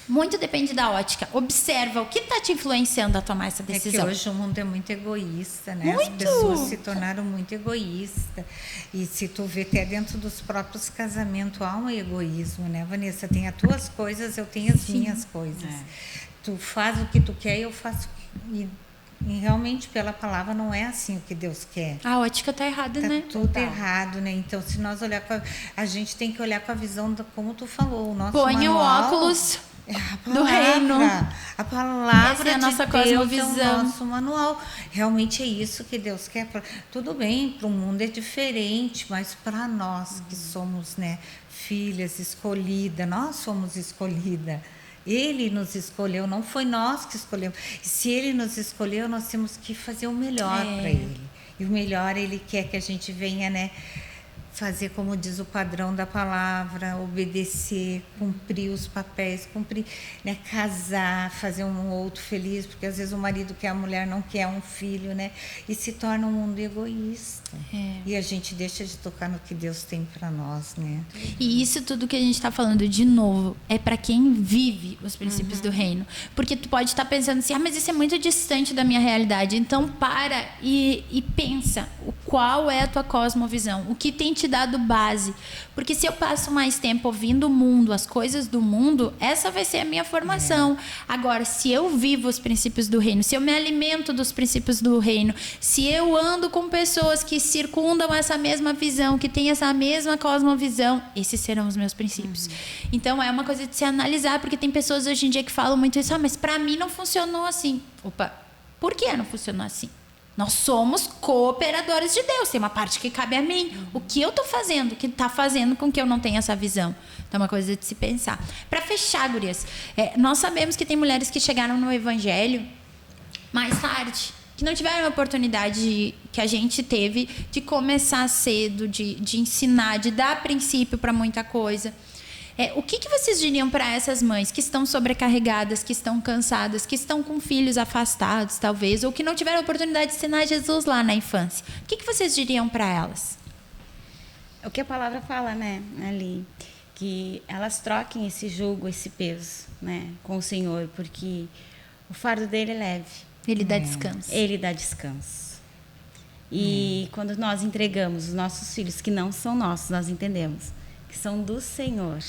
muito depende da ótica. Observa o que está te influenciando a tomar essa decisão. É que hoje o mundo é muito egoísta, né? Muito. As pessoas se tornaram muito egoístas. E se tu vê até dentro dos próprios casamentos, há um egoísmo, né, Vanessa? Tem as tuas coisas, eu tenho as minhas coisas. Tu faz o que tu quer e eu faço... E realmente, pela palavra, não é assim o que Deus quer. A ótica está errada, né? Tá tudo errado, né? Então, se nós olhar a gente tem que olhar com a visão, como tu falou, o nosso Põe o óculos... do reino. A palavra essa é a nossa de Deus cosmovisão. É o nosso manual. Realmente é isso que Deus quer. Tudo bem, para o mundo é diferente, mas para nós que somos, né, filhas escolhidas, nós somos escolhidas. Ele nos escolheu, não foi nós que escolhemos. E se ele nos escolheu, nós temos que fazer o melhor para ele. E o melhor ele quer que a gente venha, né, fazer como diz o padrão da palavra, obedecer, cumprir os papéis, né, casar, fazer um outro feliz, porque às vezes o marido quer, a mulher não quer um filho, né, e se torna um mundo egoísta. E a gente deixa de tocar no que Deus tem para nós, né? E isso tudo que a gente está falando, de novo, é para quem vive os princípios do reino. Porque tu pode estar pensando assim, mas isso é muito distante da minha realidade. Então para e pensa, qual é a tua cosmovisão? O que tem te dado base? Porque se eu passo mais tempo ouvindo o mundo, as coisas do mundo, essa vai ser a minha formação. Agora, se eu vivo os princípios do reino, se eu me alimento dos princípios do reino, se eu ando com pessoas que circundam essa mesma visão, que têm essa mesma cosmovisão, esses serão os meus princípios. Então, é uma coisa de se analisar, porque tem pessoas hoje em dia que falam muito isso, mas para mim não funcionou assim. Opa, por que não funcionou assim? Nós somos cooperadores de Deus. Tem uma parte que cabe a mim. O que eu estou fazendo, que está fazendo com que eu não tenha essa visão? Então, é uma coisa de se pensar. Para fechar, gurias, nós sabemos que tem mulheres que chegaram no Evangelho mais tarde, que não tiveram a oportunidade que a gente teve de começar cedo, de ensinar, de dar princípio para muita coisa. O que vocês diriam para essas mães que estão sobrecarregadas, que estão cansadas, que estão com filhos afastados, talvez, ou que não tiveram a oportunidade de ensinar Jesus lá na infância? O que vocês diriam para elas? O que a palavra fala, né, ali, que elas troquem esse jugo, esse peso, né, com o Senhor, porque o fardo dele é leve. Ele dá descanso. Ele dá descanso. E quando nós entregamos os nossos filhos, que não são nossos, nós entendemos, que são do Senhor,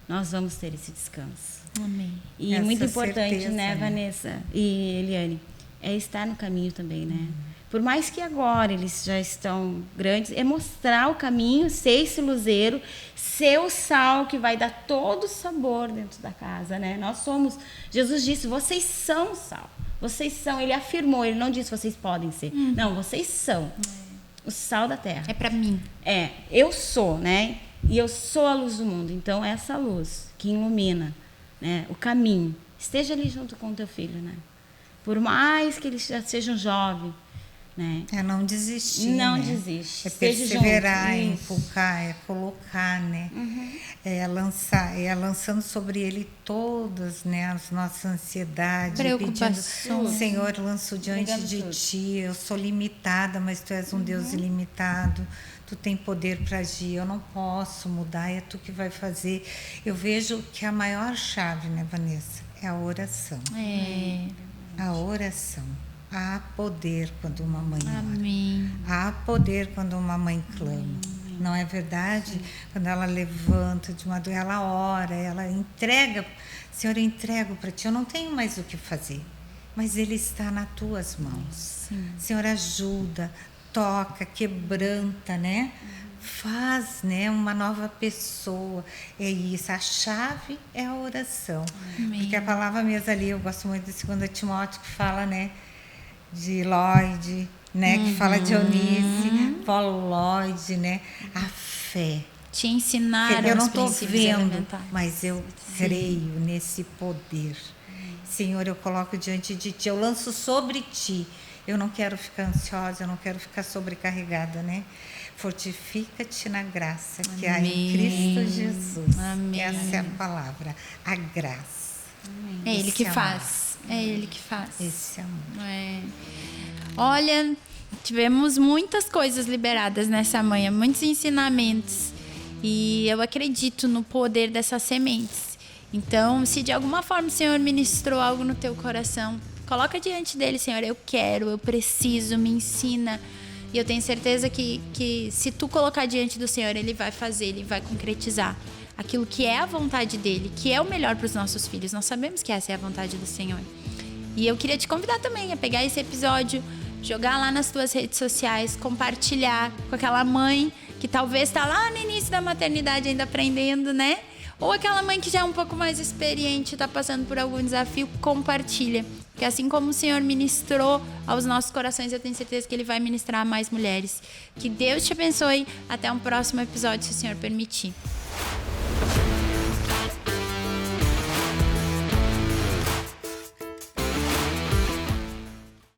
nós vamos ter esse descanso. Amém. E Essa muito importante, certeza, né, Vanessa e Eliane, é estar no caminho também, né? Por mais que agora eles já estão grandes, é mostrar o caminho, ser esse luzeiro, ser o sal que vai dar todo o sabor dentro da casa, né? Nós somos, Jesus disse, vocês são sal. Vocês são, ele afirmou, ele não disse vocês podem ser. Não, vocês são o sal da terra. É para mim. Eu sou, né? E eu sou a luz do mundo. Então, essa luz que ilumina, né, o caminho, esteja ali junto com o teu filho, né? Por mais que ele já seja um jovem, né? É não desistir, Não né? desiste. É Esteja perseverar, é junto. empurrar, é colocar, né? É lançar, é lançando sobre ele todas, né, as nossas ansiedades, Preocupações. pedindo, Senhor, lanço diante Entregando de tudo. ti, eu sou limitada, mas tu és um Deus ilimitado. Tu tem poder para agir, eu não posso mudar, é tu que vai fazer. Eu vejo que a maior chave, né, Vanessa, é a oração. A oração. Há poder quando uma mãe ora. Amém. Há poder quando uma mãe clama. Não é verdade? Quando ela levanta de uma dor, ela ora, ela entrega. Senhor, eu entrego para ti, eu não tenho mais o que fazer. Mas ele está nas tuas mãos. Senhor, ajuda, toca, quebranta, né? Faz, né, uma nova pessoa. É isso, a chave é a oração. Amém. Porque a palavra mesmo ali, eu gosto muito de 2 Timóteo, que fala, né, de Lloyd, né, que fala de Eunice, Paulo Lloyd, né, a fé. Te ensinaram Eu não os estou princípios vendo, elementares. mas eu creio nesse poder. Senhor, eu coloco diante de ti, eu lanço sobre ti. Eu não quero ficar ansiosa, eu não quero ficar sobrecarregada, né? Fortifica-te na graça que há em Cristo Jesus. Amém. Essa é a palavra, a graça. É Ele que Esse faz. É Ele que faz. Esse amor. Olha, tivemos muitas coisas liberadas nessa manhã, muitos ensinamentos. E eu acredito no poder dessas sementes. Então, se de alguma forma o Senhor ministrou algo no teu coração, coloca diante dele, Senhor, eu quero, eu preciso, me ensina. E eu tenho certeza que se tu colocar diante do Senhor, Ele vai fazer, Ele vai concretizar aquilo que é a vontade dEle, que é o melhor para os nossos filhos. Nós sabemos que essa é a vontade do Senhor. E eu queria te convidar também a pegar esse episódio, jogar lá nas tuas redes sociais, compartilhar com aquela mãe que talvez está lá no início da maternidade ainda aprendendo, né? Ou aquela mãe que já é um pouco mais experiente, está passando por algum desafio, compartilha. Porque assim como o Senhor ministrou aos nossos corações, eu tenho certeza que Ele vai ministrar a mais mulheres. Que Deus te abençoe. Até um próximo episódio, se o Senhor permitir.